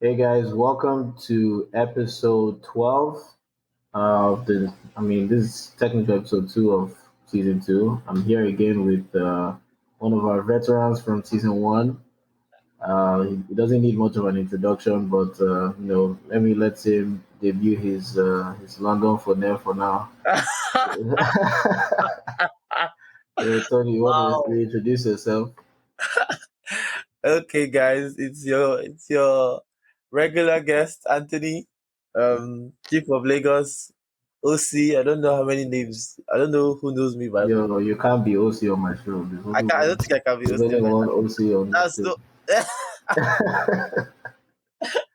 Hey guys, welcome to episode 12 of this is technically episode 2 of season 2. I'm here again with one of our veterans from season 1. He doesn't need much of an introduction, but let him debut his London for now. Tony, you want to Wow. reintroduce yourself? Okay, guys, it's your regular guest, Anthony, Chief of Lagos, OC. I don't know how many names. I don't know who knows me by. You can't be OC on my show. I don't think I can be There's OC only on my one channel. OC on this That's show. so.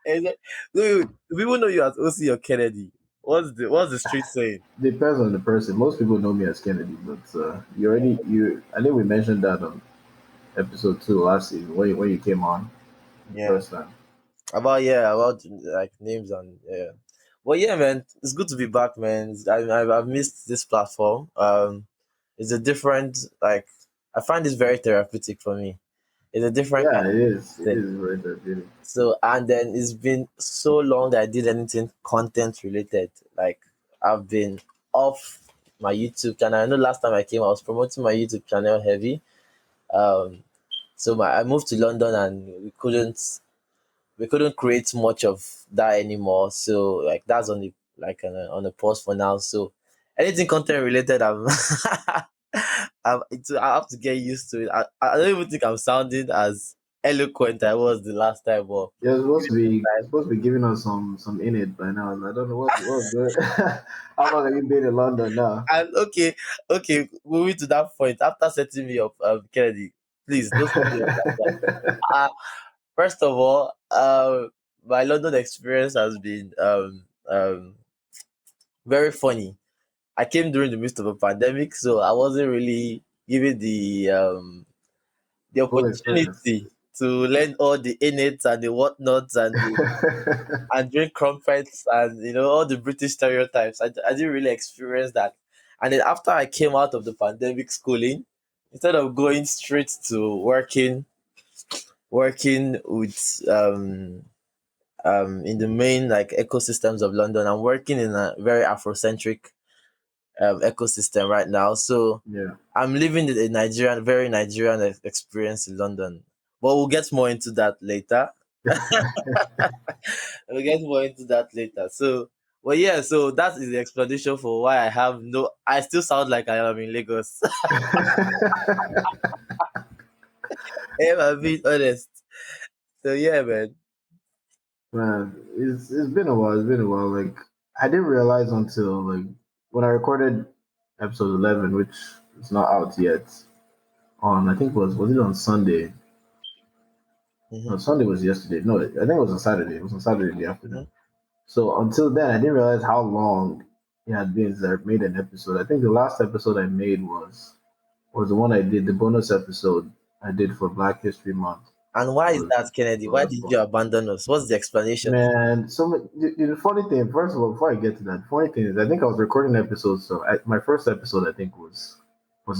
Is it- Wait, do people know you as OC or Kennedy? What's the street saying? Depends on the person. Most people know me as Kennedy, but you already you. I think we mentioned that on episode 2 last season when you came on the Yeah. first time. About like names and yeah. Well, yeah, man, it's good to be back, man. I've missed this platform. It's a different like I find this very therapeutic for me. It's a different kind Yeah, of it is. It thing. is very therapeutic. So and then it's been so long that I did anything content related. Like I've been off my YouTube channel. I know last time I came, I was promoting my YouTube channel heavy. Um, I moved to London and we couldn't create much of that anymore. So like that's on the like on a pause for now. So anything content related, I have to get used to it. I don't even think I'm sounding as eloquent I was the last time. But You're supposed to be time. you're supposed to be giving us some in it by now. I don't know what's good. How long have you been in London now? And okay, moving to that point. After setting me up, Kennedy, please don't set me up like that. Uh, First of all, my London experience has been very funny. I came during the midst of a pandemic, so I wasn't really given the Full experience. opportunity to learn all the innate and the whatnots and drink crumpets and all the British stereotypes. I didn't really experience that. And then after I came out of the pandemic schooling, instead of going straight to working with in the main like ecosystems of London, I'm working in a very Afrocentric ecosystem right now. So Yeah. I'm living a very Nigerian experience in London. But we'll get more into that later. We'll get more into that later. So, well, yeah. So that is the explanation for why I have no. I still sound like I am in Lagos. If I'm being honest. So yeah, man. Man, it's been a while. It's been a while. Like I didn't realize until like when I recorded episode 11, which is not out yet. On I think was it on Sunday? No, Hmm. Sunday was yesterday. No, I think it was on Saturday. It was on Saturday in the Hmm. afternoon. So until then, I didn't realize how long it had been since I made an episode. I think the last episode I made was the one I did, the bonus episode I did for Black History Month. And why is Was that, Kennedy? the Why last did one. you abandon us? What's the explanation? Man, the funny thing, first of all, before I get to that, the funny thing is, I think I was recording episodes. So my first episode, I think, was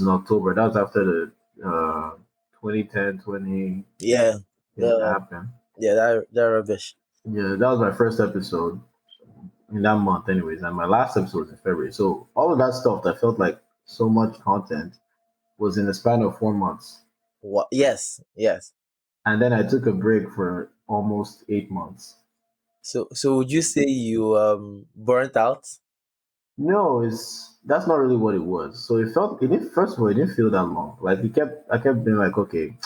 in October. That was after the 2010 20 Yeah, thing that the happened. that rubbish. Yeah, that was my first episode in that month, anyways. And my last episode was in February. So all of that stuff that felt like so much content was in the span of 4 months. What? Yes, yes. And then I took a break for almost 8 months. So would you say you burnt out? No, it's that's not really what it was. So it didn't first of all it didn't feel that long. Like I kept being like, okay,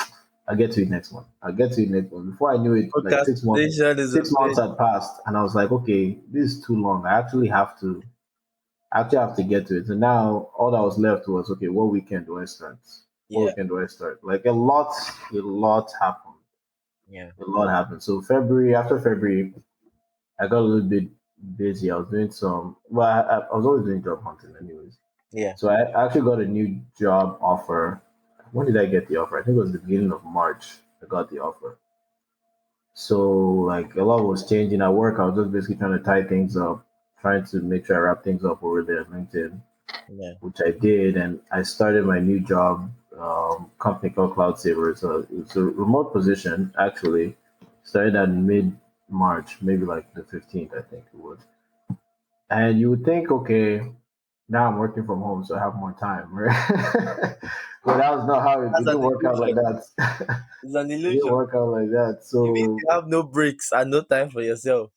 I'll get to it next month. I'll get to it next month. Before I knew it, like Procrastination is a 6 months bitch. had passed and I was like, okay, this is too long. I actually have to get to it. And now all that was left was okay, what weekend do I start? What Yeah, weekend do I start? Like a lot happened. yeah, A lot happened. So after February, I got a little bit busy. I was doing some well, I was always doing job hunting anyways. yeah. So I actually got a new job offer. When did I get the offer? I think it was the beginning of March. I got the offer. So like a lot was changing at work. I was just basically trying to tie things up, trying to make sure I wrap things up over there at LinkedIn, Yeah. which I did, and I started my new job company called Cloud Saver. It's a remote position actually. Started at March, maybe like the 15th, I think it was. And you would think, okay, now I'm working from home, so I have more time, right? But that was not how it That's didn't an work out like illusion. that. It's an It didn't illusion. work out like that. You mean So you have no breaks and no time for yourself?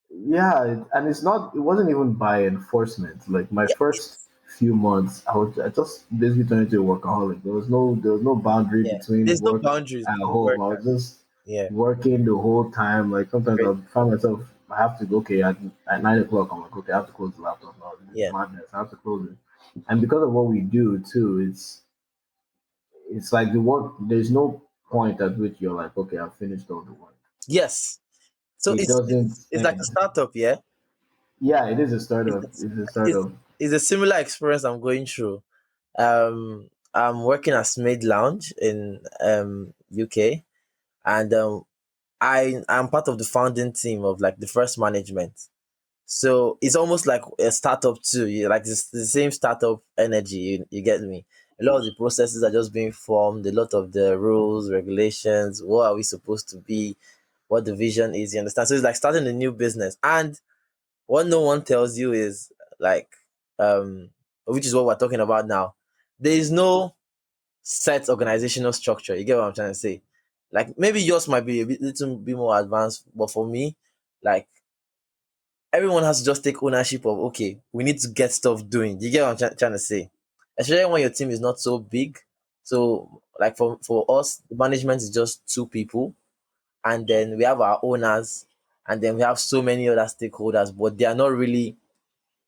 yeah, and it's not. It wasn't even by enforcement. Like my Yeah. first few months, I just basically turned into a workaholic. There was no boundary Yeah. between There's no work boundaries and between home. work I and was just yeah. working the whole time. Like sometimes Great. I find myself I have to go. Okay, at 9 o'clock, I'm like, okay, I have to close the laptop now. This is Yeah. madness. I have to close it. And because of what we do too, it's like the work. There's no point at which you're like, okay, I've finished all the work. Yes. So It doesn't. it's like a startup, yeah? Yeah, it is a It's startup. It's a it's, startup. it's a similar experience I'm going through. I'm working at Smade Lounge in UK, and I'm part of the founding team of like the first management. So it's almost like a startup too. You like this the same startup energy. You get me. A lot of the processes are just being formed. A lot of the rules, regulations. What are we supposed to be? What the vision is. You understand? So it's like starting a new business. And what no one tells you is like, which is what we're talking about now. There is no set organizational structure. You get what I'm trying to say? Like maybe yours might be a little bit more advanced, but for me, like everyone has to just take ownership of okay, we need to get stuff doing. You get what I'm trying to say? Especially when your team is not so big. So like for us, the management is just two people, and then we have our owners, and then we have so many other stakeholders, but they are not really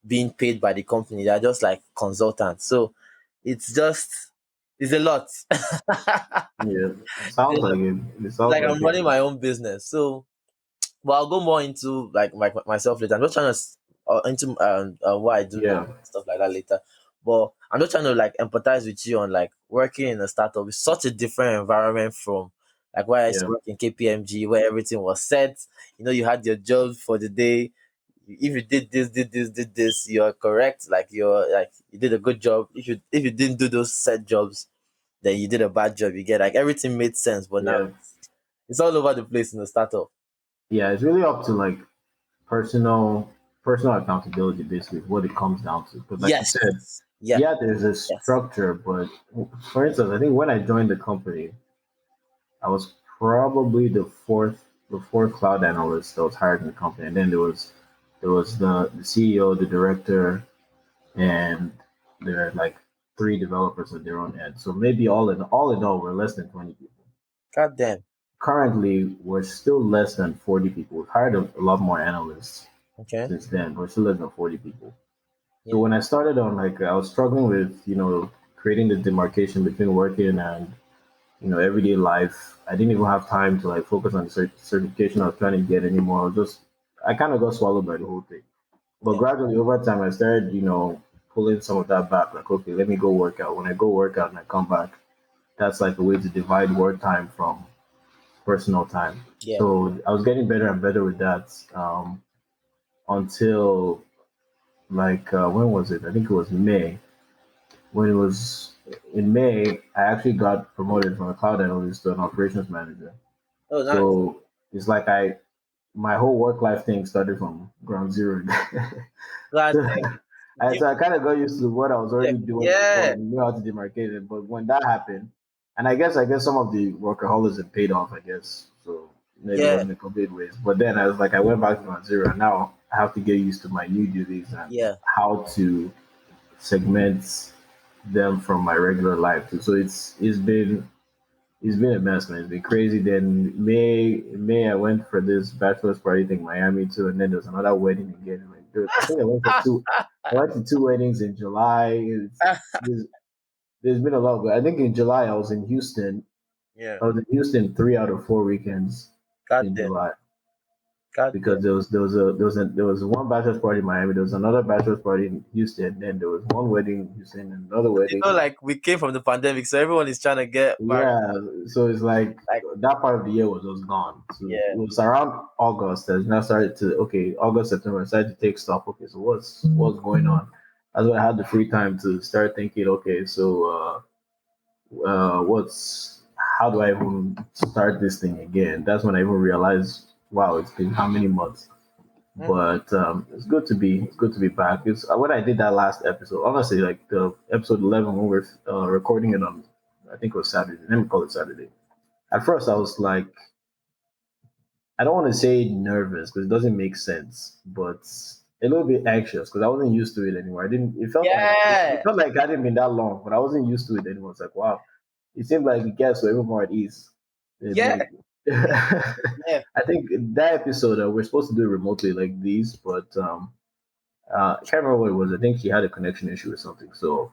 being paid by the company. They are just like consultants. So it's just it's a lot. Yeah, it It's sounds a like lot. it. It It's sounds like like I'm it. running my own business. So but I'll go more into like myself later. I'm just trying to into what I do now Yeah, and stuff like that later. But I'm just trying to like empathize with you on like working in a startup. It's such a different environment from like where I used to yeah, work in KPMG, where everything was set. You know, you had your job for the day. If you did this, you're correct. Like you're like you did a good job. If you didn't do those set jobs, then you did a bad job. You get like everything made sense. But now yeah, it's all over the place in the startup. yeah. It's really up to like personal personal accountability, basically, is what it comes down to. But like you said, Yes. Yeah. yeah, there's a Yes. structure. But for instance, I think when I joined the company, I was probably the fourth cloud analyst that was hired in the company, and then there was the CEO, the director, and there are like three developers at their own end. So maybe all in all, we're less than 20 people. God damn. Currently, we're still less than 40 people. We've hired a lot more analysts Okay. since then. We're still less than 40 people. So Yeah. when I started on, like, I was struggling with, creating the demarcation between working and, everyday life. I didn't even have time to like focus on the certification I was trying to get anymore. I kind of got swallowed by the whole thing. But Yeah. gradually over time, I started, pulling some of that back. Like, okay, let me go work out. When I go work out and I come back, that's like a way to divide work time from personal time. Yeah. So I was getting better and better with that, until like, when was it? I think it was May. When it was in May, I actually got promoted from a cloud analyst to an operations manager. Oh, nice. So it's like my whole work life thing started from ground zero. God so, damn. so I kind of got used to what I was Yeah. already doing before Yeah. and knew how to demarcate it. But when that happened, and I guess some of the workaholism paid off. I guess so. Maybe it Yeah. wasn't a complete waste. But then I was like, I went back to ground zero, and now I have to get used to my new duties and Yeah. how to segment them from my regular life too. So it's been a mess, man. It's been crazy. Then May I went for this bachelor's party thing in Miami too, and then there was another wedding again. Like, dude, I think I went for two. I went to two weddings in July. There's, there's been a lot, but I think in July I was in Houston. Yeah. I was in Houston 3 out of 4 weekends God in damn. July, God damn. because there was one bachelor's party in Miami, there was another bachelor's party in Houston, then there was one wedding in Houston and another You know, wedding. like we came from the pandemic, so everyone is trying to get back. Yeah, so it's like Like, that part of the year was just gone. So yeah. it was around August that now started to, okay, August, September, I started to take stock. Okay, so what's going on? That's when I had the free time to start thinking, okay, so what's how do I even start this thing again? That's when I even realized wow, it's been how many months? Hmm. But it's good to be back. It's when I did that last episode. Honestly, like the episode 11 when we were recording it on, I think it was Saturday. Let me call it Saturday. At first, I was like, I don't want to say nervous because it doesn't make sense, but a little bit anxious because I wasn't used to it anymore. I didn't. It Yeah, felt like I hadn't been that long, but I wasn't used to it anymore. It's like wow, it seemed like the guests were even more at ease. It, yeah, like, yeah. I think that episode we're supposed to do it remotely like these, but I can't remember what it was. I think she had a connection issue or something. So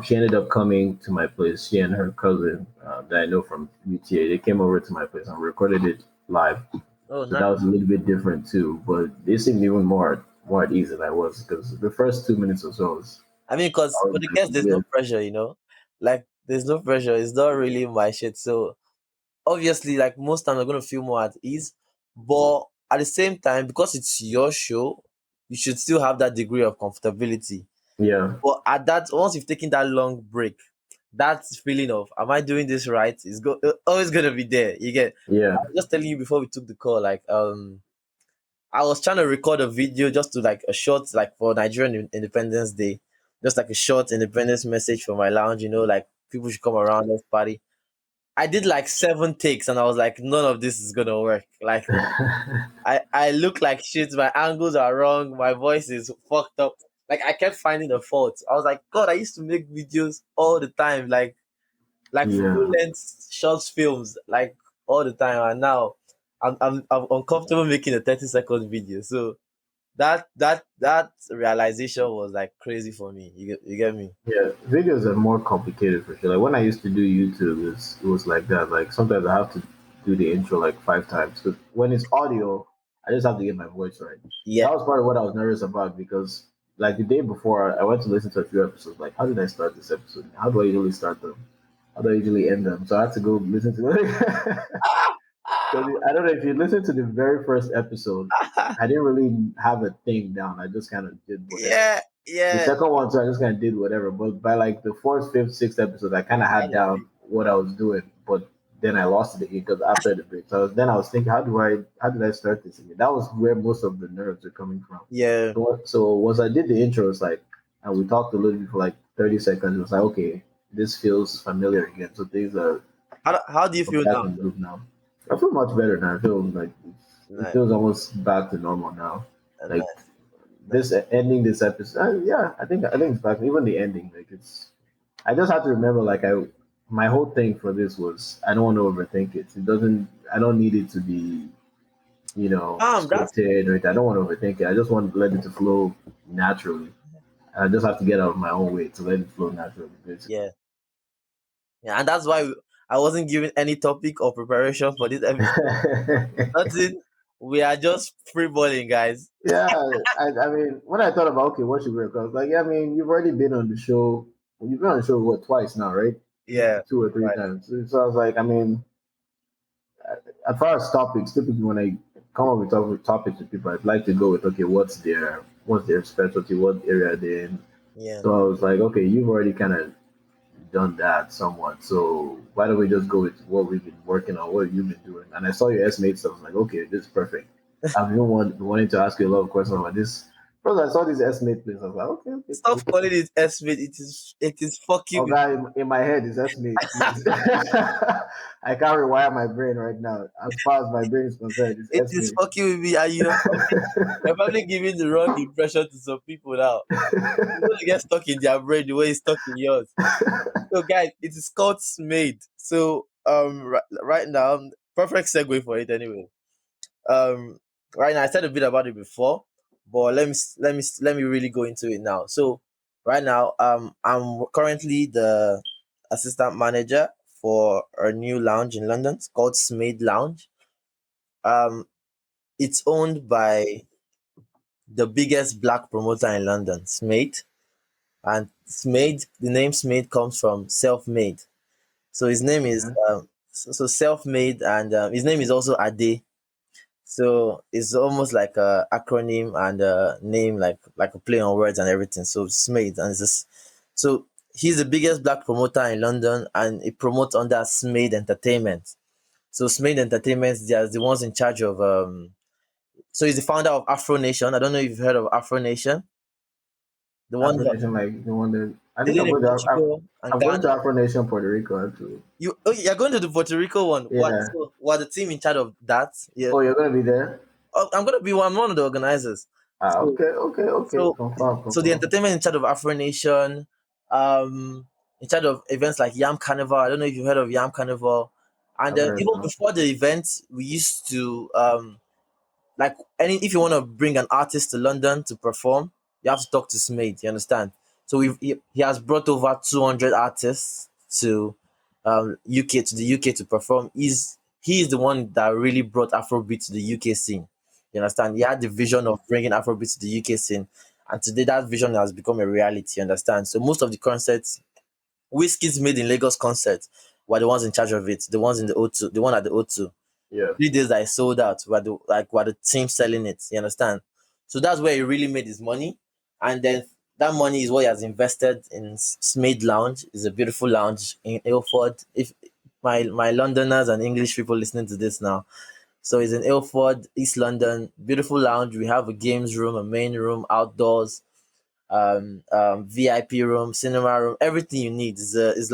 she ended up coming to my place. She and her cousin that I know from UTA, they came over to my place and recorded it live. Oh, So that nice. was a little bit different too. But they seemed even more at ease than I was because the first 2 minutes or so I mean, I because was for the like guests, there's no weird. pressure, like there's no pressure. It's not really my shit. So obviously, like most times, I'm gonna feel more at ease. But at the same time, because it's your show, you should still have that degree of comfortability. Yeah, But at that, once you've taken that long break, that feeling of "Am I doing this right?" is always gonna be there. You get. yeah. I was just telling you before we took the call, like I was trying to record a video just to like a short like for Nigerian Independence Day, just like a short independence message for my lounge. Like people should come around, let's party. I did like 7 takes, and I was like, none of this is gonna work. Like I look like shit. My angles are wrong. My voice is fucked up. Like I kept finding the fault. I was like, God, I used to make videos all the time, like full Yeah, length short films, like all the time, and now I'm uncomfortable making a 30-second video. So that realization was like crazy for me. You get me? yeah. Videos are more complicated for sure. Like when I used to do YouTube, it was like that. Like sometimes I have to do the intro like 5 times because when it's audio, I just have to get my voice right. Yeah, That was part of what I was nervous about because like the day before, I went to listen to a few episodes. Like, how did I start this episode? How do I usually start them? How do I usually end them? So I had to go listen to it. Because I don't know if you listen to the very first episode, I didn't really have a thing down. I just kind of did whatever. yeah, The yeah. second one, so I just kind of did whatever. But by like the fourth, fifth, sixth episode, I kind of had down what I was doing. But then I lost it again because after the break, then I was thinking, how did I start this again? That was where most of the nerves are coming from. Yeah. So once I did the intro, it's like, and we talked a little bit for like 30 seconds. It was like, okay, this feels familiar again. So things are How do you feel back now? in the loop now. I feel much better now. I feel like it Nice, feels almost back to normal now. Like nice, nice. this ending this episode, yeah, I think it's back. Even the ending, like it's. I just have to remember, like my whole thing for this was I don't want to overthink it. It doesn't. I don't need it to be, That's scripted or anything. I don't want to overthink it. I just want to let it to flow naturally. I just have to get out of my own way to let it flow naturally, basically. yeah, yeah, and that's why I wasn't given any topic or preparation for this episode. Nothing. We are just freeballing, guys. Yeah, I mean, when I thought about okay, what should we record? I was like, yeah, I mean, you've already been on the show. You've been on the show what twice now, right? Yeah, Two or three right. times. So I was like, I mean, as far as topics, typically when I come up with topics with people, I'd like to go with okay, what's their specialty, what area they're in. Yeah. So I was like, okay, you've already kind of done that somewhat. So why don't we just go with what we've been working on, what you've been doing? And I saw your estimate stuff. I was like, okay, this is perfect. I've been wanting to ask you a lot of questions about this. First, I saw this estimate place. I was like, okay, okay, Stop cool. calling it estimate. It is fucking Oh, with guy, in my head is estimate, please. I can't rewire my brain right now. As far as my brain is concerned, it's it is estimate. fucking with me, and you're probably giving the wrong impression to some people now. You're gonna get stuck in their brain the way it's stuck in yours. So, guys, it is called Smade. So, right now, perfect segue for it anyway. Um, right now, I said a bit about it before, but let me really go into it now. So, right now, I'm currently the assistant manager for a new lounge in London. It's called Smade Lounge. Um, it's owned by the biggest black promoter in London, Smade. And Smade, the name Smade comes from self-made. So his name is Okay. so self-made, and his name is also Ade. So it's almost like a acronym and a name, like a play on words and everything. So Smade, and it's just, so he's the biggest black promoter in London, and he promotes under Smade Entertainment. So Smade Entertainment, they are the ones in charge of. So he's the founder of Afro Nation. I don't know if you've heard of Afro Nation. The one Afro that Nation, like the one that I they think did I'm in going to. Portugal and I'm going to Ghana. Afro Nation Puerto Rico actually. You're going to the Puerto Rico one. What? Yeah. So what the team in charge of that? Yeah. Oh, you're going to be there? Oh, I'm gonna be one. I'm one of the organizers. Ah, So okay, okay, okay. so Confirm, so the confirm. entertainment in charge of Afro Nation, in charge of events like Yam Carnival. I don't know if you've heard of Yam Carnival. And I've then heard even now. before the event, we used to like any if you want to bring an artist to London to perform, you have to talk to Smade. You understand? So he has brought over 200 artists to the UK to perform. He is the one that really brought Afrobeat to the UK scene. You understand? He had the vision of bringing Afrobeat to the UK scene, and today that vision has become a reality. You understand? So most of the concerts Whiskey's made in Lagos concert were the ones in charge of it. The ones in the O2, the one at the O2. Yeah. 3 days that I sold out were the team selling it. You understand? So that's where he really made his money. And then that money is what he has invested in Smade Lounge. It's a beautiful lounge in Ilford. If my Londoners and English people listening to this now. So it's in Ilford, East London. Beautiful lounge. We have a games room, a main room, outdoors, VIP room, cinema room, everything you need. Is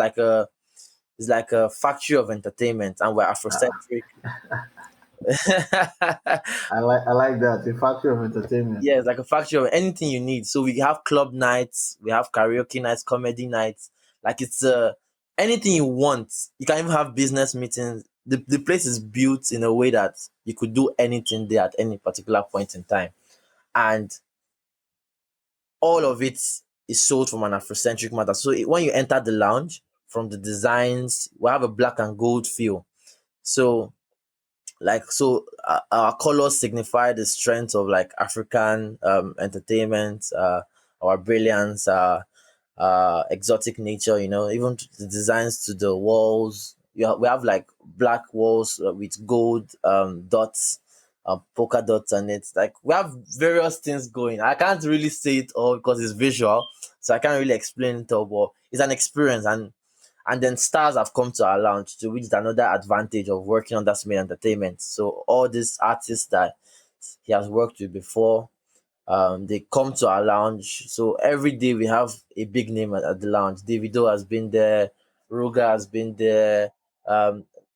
like a factory of entertainment, and we're Ah, Afrocentric. I like that. A factory of entertainment. Yeah, it's like a factory of anything you need. So we have club nights, we have karaoke nights, comedy nights. Like it's anything you want. You can even have business meetings. The place is built in a way that you could do anything there at any particular point in time. And all of it is sold from an Afrocentric matter. So when you enter the lounge, from the designs, we have a black and gold feel. So our colors signify the strength of like African entertainment, our brilliance, exotic nature, even the designs to the walls. We have like black walls with gold dots, polka dots on it. Like we have various things going. I can't really say it all because it's visual, so I can't really explain it all, but it's an experience. And then stars have come to our lounge to which is another advantage of working on that Smith Entertainment. So all these artists that he has worked with before, they come to our lounge. So every day we have a big name at the lounge. Davido has been there, Ruga has been there.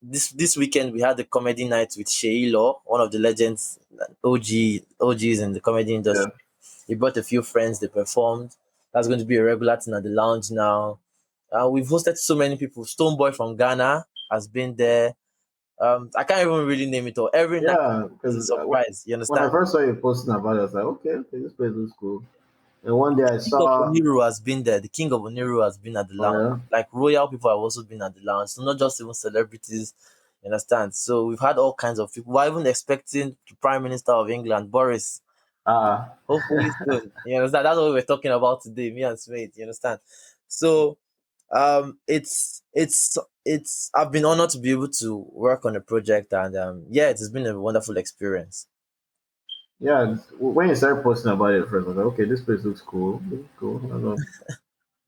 This weekend we had the comedy night with Shei Law, one of the legends, OGs in the comedy Yeah. industry. He brought a few friends, they performed. That's going to be a regular thing at the lounge now. We've hosted so many people. Stoneboy from Ghana has been there. I can't even really name it all. Every night Yeah, is a because surprise. You when I understand? first saw you posting about it, I was like, okay, okay, this place looks cool. And one day I King of saw, Oniru has been there. The King of Oniru has been at the oh lounge. yeah, Like royal people have also been at the lounge. So not just even celebrities. You understand? So we've had all kinds of people. We're even expecting the Prime Minister of England, Boris. ah, Hopefully soon. You understand? That's what we're talking about today, me and Smith. You understand? So it's I've been honored to be able to work on a project, and yeah, it has been a wonderful experience. yeah. When you started posting about it first, I was like, okay, this place looks cool, looks cool. I don't know.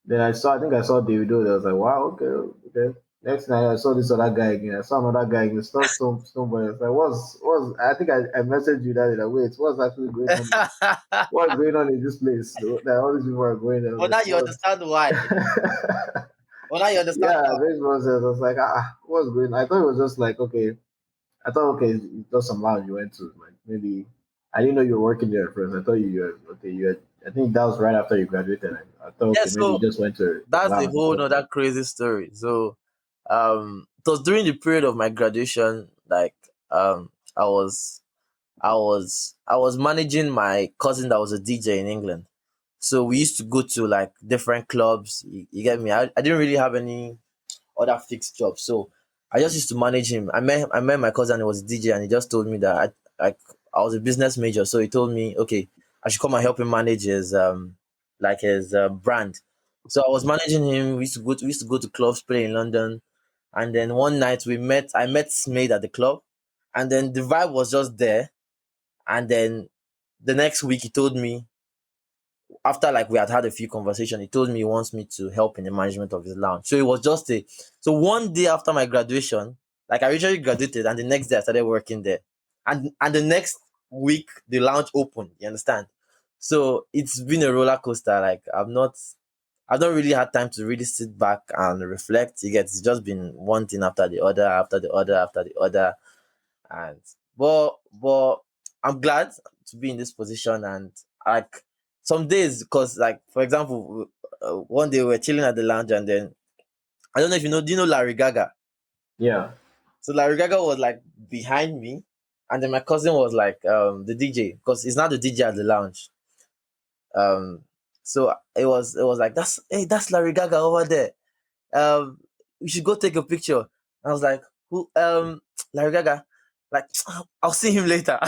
Then I think I saw Davido. I was like, wow, okay, okay. Next night I saw this other guy again. I saw another guy again. Somebody. I was like, what's? I think I messaged you that. Like, wait, what's actually going on? But What's going on in this place? That all these people are going there. I was now like, you what? understand why. Well, now you understand Yeah, why. it makes more sense. I was like, what's going on? I thought it was just like, okay. I thought, okay, it's just some lounge you went to. Like, maybe, I didn't know you were working there at first. I thought you were, okay, I think that was right after you graduated. I thought, Yeah, okay, maybe you so just went to a that's a lounge or whole something. nother crazy story. So it was during the period of my graduation, like I was managing my cousin that was a DJ in England. So we used to go to like different clubs. You get me? I didn't really have any other fixed jobs. So I just used to manage him. I met my cousin, he was a DJ, and he just told me that I was a business major. So he told me, okay, I should come and help him manage his his brand. So I was managing him. We used to go to clubs, play in London. And then one night I met Smade at the club, and then the vibe was just there. And then the next week he told me, after like we had a few conversations, he told me he wants me to help in the management of his lounge. So it was just a so one day after my graduation, Like I originally graduated, and the next day I started working there, and the next week the lounge opened. You understand? So it's been a roller coaster. Like I've not really had time to really sit back and reflect. You get, it's just been one thing after the other, after the other, after the other, and but I'm glad to be in this position. And like some days, because like for example, one day we were chilling at the lounge, and then I don't know if you know, do you know Larry Gaga? Yeah. So Larry Gaga was like behind me, and then my cousin was like the DJ, because he's not the DJ at the lounge. Um, so it was like, that's Larry Gaga over there. We should go take a picture. I was like, who? Larry Gaga. Like, I'll see him later.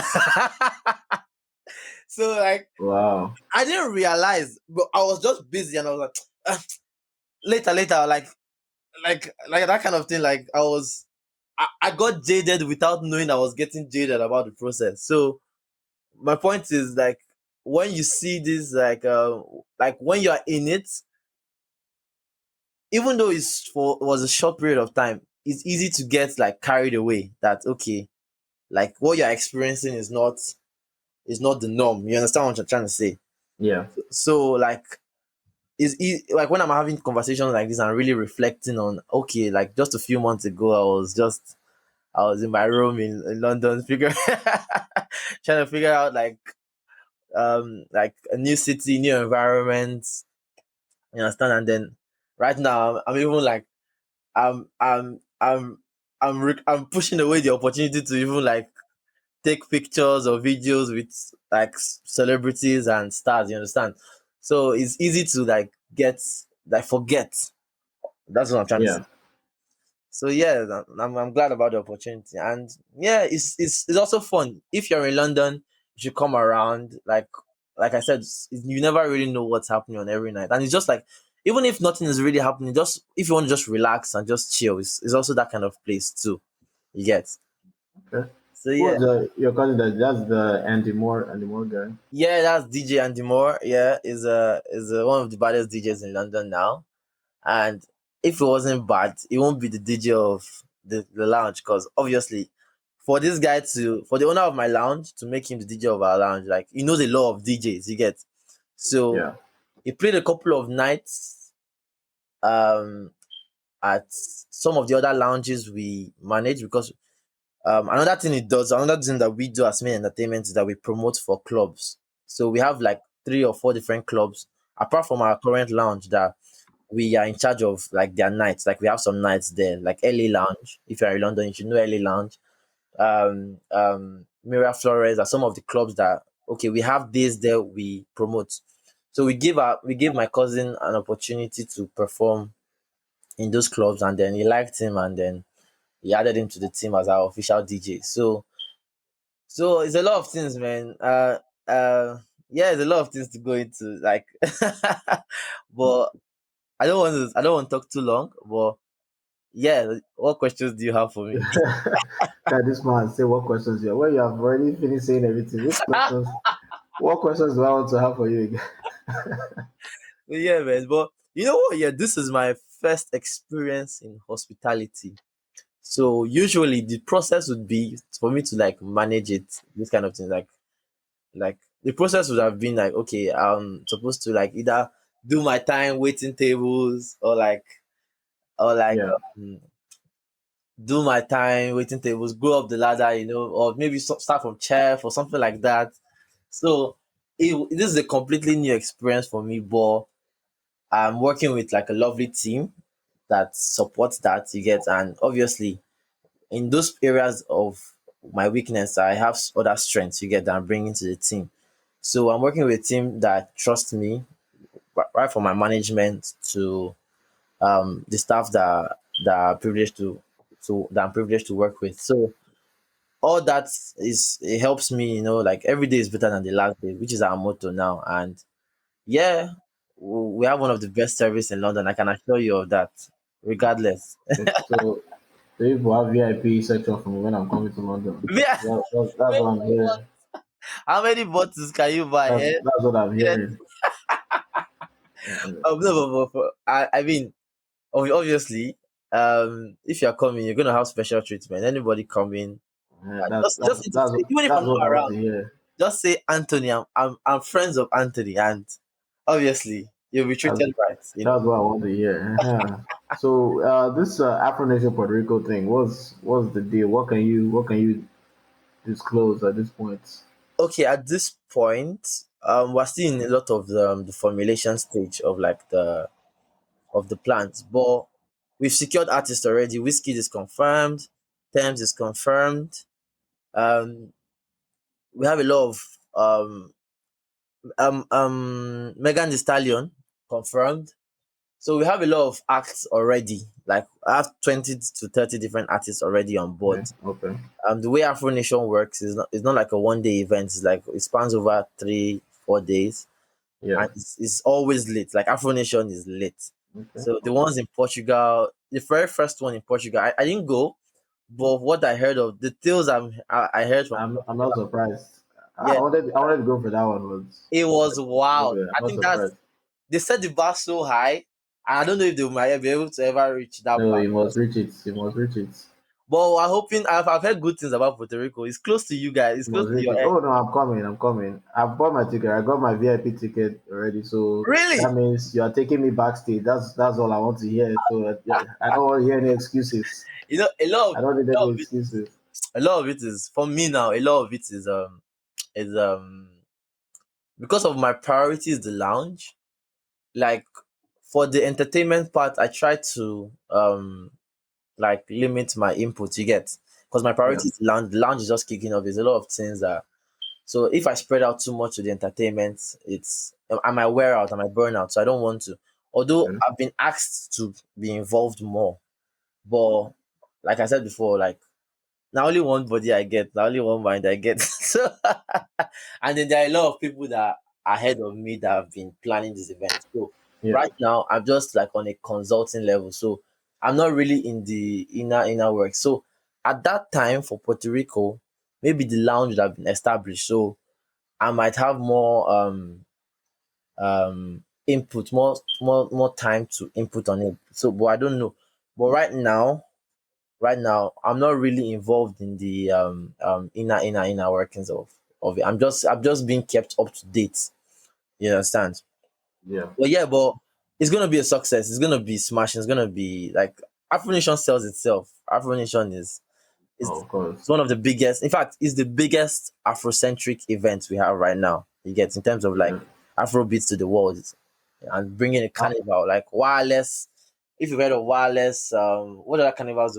So like, Wow. I didn't realize, but I was just busy, and I was like, later, later, like that kind of thing. Like I got jaded without knowing I was getting jaded about the process. So my point is like, when you see this, like when you are in it, even though it was a short period of time, it's easy to get like carried away. That okay, like what you're experiencing is not the norm. You understand what I'm trying to say? Yeah. So like like when I'm having conversations like this, I'm really reflecting on, okay, like just a few months ago, I was in my room in London, trying to figure out like a new city, new environment. You understand? And then right now, I'm even like I'm I'm I'm I'm pushing away the opportunity to even like take pictures or videos with like celebrities and stars. You understand? So it's easy to like get like forget. That's what I'm trying to say. Yeah. So yeah, I'm glad about the opportunity, and yeah, it's also fun. If you're in London, you should come around. Like I said, you never really know what's happening on every night, and it's just like, even if nothing is really happening, just if you want to just relax and just chill, it's also that kind of place too. You get. Okay. So Who yeah, was your cousin? That's the Andy Moore guy. yeah, that's DJ Andy Moore. Yeah, is one of the baddest DJs in London now. And if it wasn't bad, it won't be the DJ of the lounge, because obviously for the owner of my lounge to make him the DJ of our lounge, like, he knows a lot of DJs, you get. So Yeah. he played a couple of nights um at some of the other lounges we manage, because another thing that we do as main entertainment is that we promote for clubs. So we have like 3 or 4 different clubs apart from our current lounge that we are in charge of, like their nights. Like we have some nights there, like LA Lounge. If you're in London, you should know LA Lounge. Mira Flores are some of the clubs that, okay, we have days there we promote. So we gave my cousin an opportunity to perform in those clubs, and then he liked him, and then he added him to the team as our official DJ. So it's a lot of things, man. Yeah, it's a lot of things to go into, like, but I don't want to talk too long, but yeah, what questions do you have for me? God, this man say what questions you have. Well, you have already finished saying everything. Which questions? What questions do I want to have for you again? Yeah, man. But you know what? Yeah, this is my first experience in hospitality. So usually the process would be for me to like manage it, this kind of thing. Like the process would have been like, okay, I'm supposed to like either do my time waiting tables, or like Yeah. do my time waiting tables, go up the ladder, or maybe start from chef or something like that. So this is a completely new experience for me, but I'm working with like a lovely team that supports that, you get. And obviously in those areas of my weakness, I have other strengths, you get, that I'm bringing to the team. So I'm working with a team that trusts me, right from my management to the staff that are privileged that I'm privileged to work with. So all that it helps me, like every day is better than the last day, which is our motto now. And yeah, we have one of the best service in London. I can assure you of that, regardless. So if we have VIP section for me when I'm coming to London. Yeah, That's what I'm hearing. how many bottles can you buy? Eh? That's what I'm Yeah. hearing. Yeah. No, I mean, obviously. if you're coming, you're gonna have special treatment. Anybody coming, Yeah, that, just that's need to that's say, even if I'm that's what not I want to around, hear. just say Anthony. I'm friends of Anthony, and obviously you'll be That's treated right. that's what I want to hear. Uh-huh. So this Afro Nation Puerto Rico thing, what's the deal? What can you disclose at this point? Okay, at this point, we're still in a lot of the formulation stage of like the plans, but we've secured artists already. Whiskey is confirmed, Thames is confirmed. Um, we have a lot of Megan Thee Stallion confirmed. So we have a lot of acts already. Like I have 20 to 30 different artists already on board. Okay, okay, The way Afro Nation works is not like a 1 day event. It's like it spans over 3 4 days, yeah, and it's always late. Like Afro Nation is late. okay, So the okay. ones in Portugal, the very first one in Portugal, I didn't go, but what I heard of the tales I heard from I'm Portugal, not surprised. I yeah, wanted I wanted to go for that one, it was but wild. okay, I'm I not think that's surprised. they set the bar so high, and I don't know if they might be able to ever reach that No, bar. you must reach it. You must reach it. But I'm hoping I've heard good things about Puerto Rico. It's close to you guys. It's You close must to reach your it. end. Oh no, I'm coming. I'm coming. I've bought my ticket. I got my VIP ticket already. So that Really? means you are taking me backstage. That's all I want to hear. So yeah, I don't want to hear any excuses. You know, I don't need a lot any of it is excuses. a lot of it is for me now. A lot of it is because of my priority is the lounge. Like for the entertainment part, I try to like limit my input. You get, because my Yeah, priority is lounge. The lounge is just kicking off. There's a lot of things that, so if I spread out too much to the entertainment, I might wear out, I might burn out. So I don't want to. Although yeah, I've been asked to be involved more, but like I said before, like now only one body I get, now only one mind I get. So and then there are a lot of people that are ahead of me that have been planning this event. So yeah. right now I'm just like on a consulting level. So I'm not really in the inner work. So at that time for Puerto Rico, maybe the lounge would have been established. So I might have more input, more time to input on it. So but I don't know. But right now I'm not really involved in the inner workings of it. I'm just being kept up to date. You understand? Yeah. But yeah, but it's gonna be a success. It's gonna be smashing. It's gonna be like Afro Nation sells itself. Afro Nation Oh, is of it's course. one of the biggest. In fact, it's the biggest Afrocentric event we have right now. You get in terms of like Yeah. Afro beats to the world and bringing a Uh, carnival like wireless. If you've heard of wireless, what other carnivals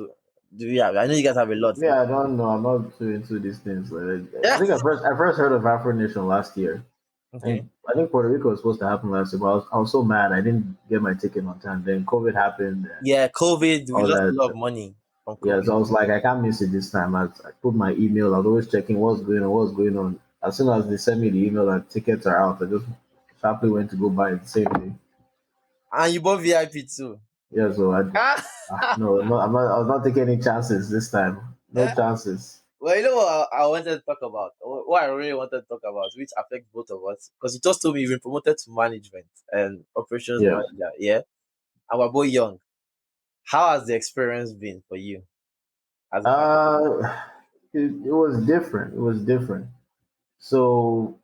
do we have? I know you guys have a lot. yeah, I don't know. I'm not too into these things. Like, I Yeah. think I first heard of Afro Nation last year. Okay. I think Puerto Rico was supposed to happen last year, but I was so mad I didn't get my ticket on time. Then COVID happened and Yeah, COVID. We all lost a lot of that. money from Yeah, COVID. so I was like, I can't miss it this time. I put my email. I was always checking what's going on. As soon as they sent me the email that tickets are out, I just sharply went to go buy it the same day. And you bought VIP too. Yeah, so Ah. no, no, I was not taking any chances this time. No Yeah. chances. Well, you know what I wanted to talk about? What I really wanted to talk about, which affects both of us, because you just told me you've been promoted to management and operations Yeah. manager. Yeah, and we're both young. How has the experience been for you as a manager? Uh, it was different. It was different. So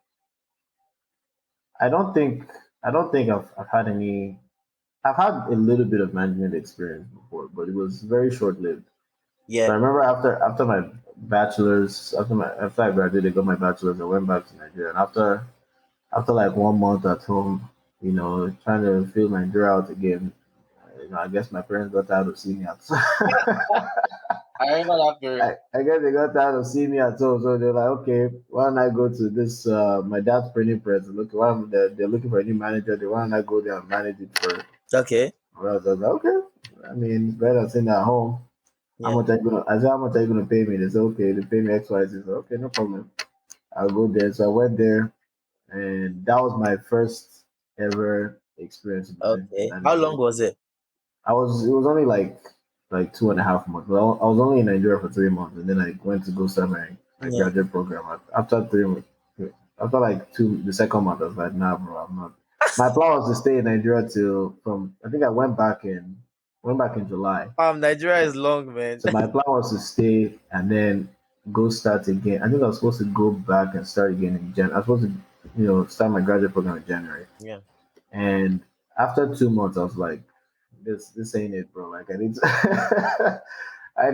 I don't think I've had any. I've had a little bit of management experience before, but it was very short lived. So Yeah, I remember after my bachelor's, after I graduated, got my bachelor's, I went back to Nigeria, and after like 1 month at home, trying to fill Nigeria out again, I guess my parents got tired of seeing me out. I remember that period. I guess they got tired of seeing me at home, so they're like, okay, why don't I go to this? My dad's printing press. Look, they're looking for a new manager. They why don't I go there and manage it Okay. for us? I was like, okay. I mean, it's better than sitting at home. How Yeah. much are you gonna? I said, how much are you gonna pay me? They said, okay, they pay me X, Y, Z. I said, okay, no problem. I'll go there. So I went there, and that was my first ever experience Okay. How managing. long was it? It was only like 2.5 months. Well, I was only in Nigeria for 3 months, and then I went to go start my Yeah. graduate program. After 3 months, after like the second month, I was like, nah, bro, I'm not. My plan was to stay in Nigeria till from. I think I went back in Went back in July. Nigeria is long, man. So my plan was to stay and then go start again. I think I was supposed to go back and start again in Jan. I was supposed to, start my graduate program in January. Yeah. And after 2 months, I was like, this ain't it, bro. Like I need to, I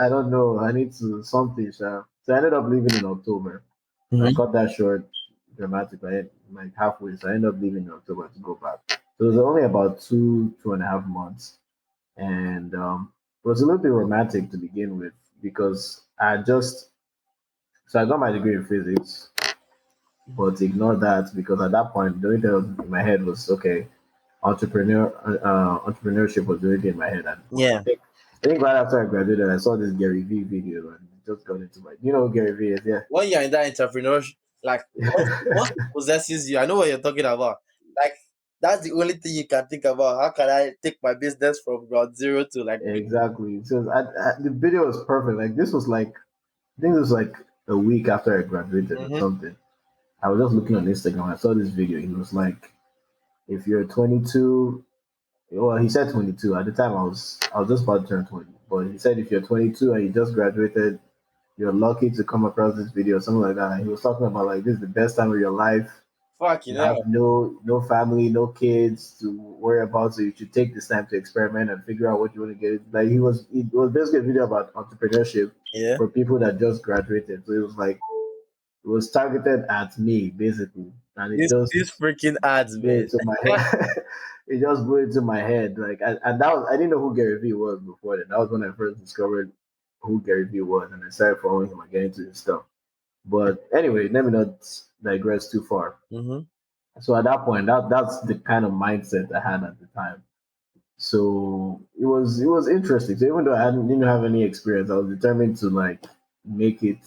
don't know, I need to something. So I ended up leaving in October. I Mm-hmm. cut that short dramatically, like halfway. So I ended up leaving in October to go back. So it was only about 2.5 months, and it was a little bit romantic to begin with because I got my degree in physics, but ignore that because at that point the only thing in my head was okay, entrepreneurship was already in my head at the point. Yeah. I think right after I graduated, I saw this Gary Vee video and it just got into my. You know who Gary Vee is, yeah. When you're in that entrepreneur, like what possesses you, I know what you're talking about. Like that's the only thing you can think about. How can I take my business from ground zero to like big? Exactly. So the video was perfect. Like this was like I think it was like a week after I graduated or Mm-hmm. something. I was just looking on Instagram. I saw this video. He was like, if you're 22, well, he said 22. At the time, I was just about to turn 20. But he said if you're 22 and you just graduated, you're lucky to come across this video, something like that. And he was talking about like this is the best time of your life. Fuck, you You know. have no family, no kids to worry about, so you should take this time to experiment and figure out what you want to get. Like it was basically a video about entrepreneurship Yeah. for people that just graduated. So it was like it was targeted at me basically, and it These just freaking ads, blew man. into my head. It just blew into my head. Like, and that was I didn't know who Gary Vee was before then. That was when I first discovered who Gary Vee was, and I started following him and getting into his stuff. But anyway, let me not digress too far. Mm-hmm. So at that point, that's the kind of mindset I had at the time. So it was interesting. So even though didn't have any experience, I was determined to like make it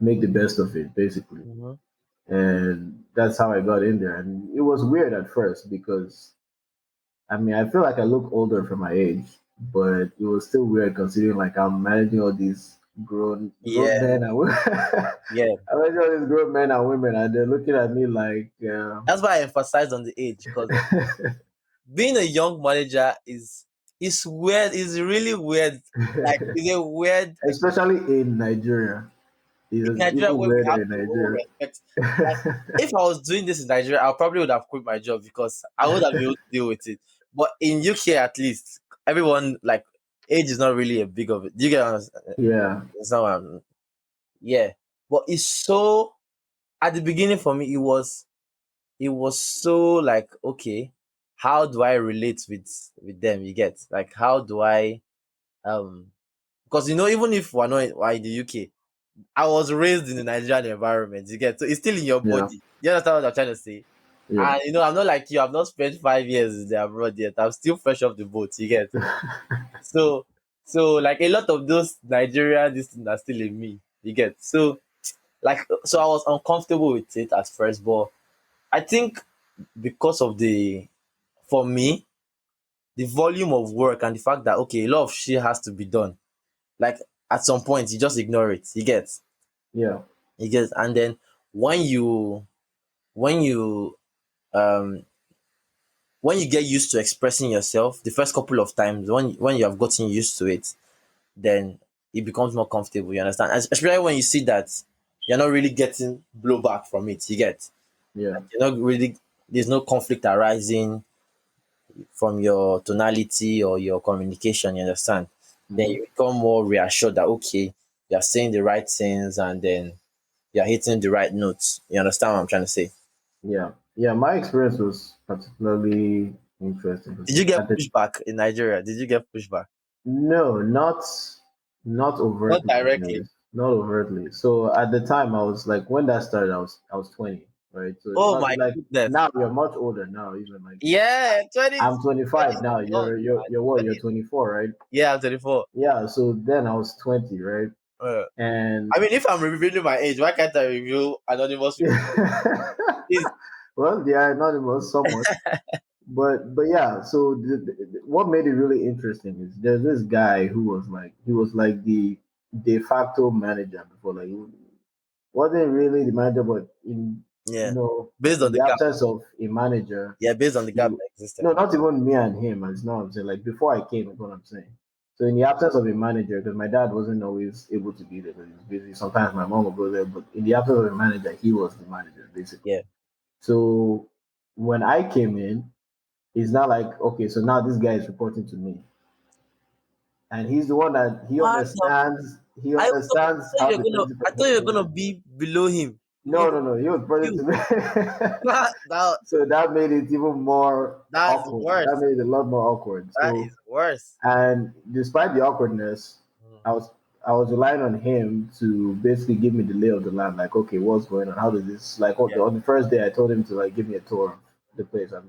make the best of it, basically. Mm-hmm. And that's how I got in there. And it was weird at first because I mean I feel like I look older for my age, but it was still weird considering like I'm managing all these grown Yeah. men and women. Yeah. I'm managing all these grown men and women, and they're looking at me like, That's why I emphasize on the age because being a young manager is weird. Is really weird. Like it's a weird especially in Nigeria. It in was Nigeria even where we have weirder in to owe Nigeria. respect. Like if I was doing this in Nigeria, I probably would have quit my job because I would have been able to deal with it. But in UK, at least, everyone like age is not really a big of it. Do you get what Yeah, understand what yeah. But it's so at the beginning for me, it was so like okay, how do I relate with them? You get like how do I um because even if we're in the UK, I was raised in the Nigerian environment. You get so it's still in your yeah, body. You understand what I'm trying to say? yeah. And I'm not like you. I've not spent 5 years in the abroad yet. I'm still fresh off the boat. You get so like a lot of those Nigerian this thing are still in me. You get so I was uncomfortable with it at first, but I think because of for me the volume of work and the fact that okay a lot of shit has to be done. Like at some point you just ignore it. Yeah. You get, and then when you when you um when you get used to expressing yourself the first couple of times when you have gotten used to it, then it becomes more comfortable. You understand? Especially when you see that you're not really getting blowback from it. You get Yeah. like you're not really there's no conflict arising from your tonality or your communication. You understand? Then Hmm. you become more reassured that okay, you're saying the right things and then you're hitting the right notes. You understand what I'm trying to say? Yeah. Yeah. My experience was particularly interesting Did you because get at the pushback in Nigeria? Did you get pushback? no, not Not overtly, directly. anyways. Not overtly. So at the time, I was like, when that started, I was 20, right? So it's Oh not my like goodness. now you're much older now, even like Yeah, 20, I'm 20 25 is now. young, You're man. what? 20 You're 24, right? yeah, I'm 24. Yeah. So then I was 20, right? Uh, And I mean, if I'm revealing my age, why can't I reveal anonymous people? Is well, they are anonymous somewhat, but yeah. So what made it really interesting is there's this guy who was like the de facto manager before, like he wasn't really the manager, but in Yeah. Based in on the the gap. absence of a manager, Yeah, based on the gap he that existed. no, not even me and him. It's not what I'm saying. Like before I came, is what I'm saying. So in the absence of a manager, because my dad wasn't always able to be there because he was busy. Sometimes my mom would go there, but in the absence of a manager, he was the manager basically. Yeah. So when I came in, it's not like okay, so now this guy is reporting to me, and he's the one that he What the understands. He I thought, understands how the I thought principal you were works. gonna be below him. No, no, no. He was reporting You to me. that So that made it even more that's awkward. That worse. made it a lot more awkward. That is So, worse. and despite the awkwardness, I Mhm. was I was relying on him to basically give me the lay of the land. Like, okay, what's going on? How does this like? Yeah. On the first day, I told him to like give me a tour of the place and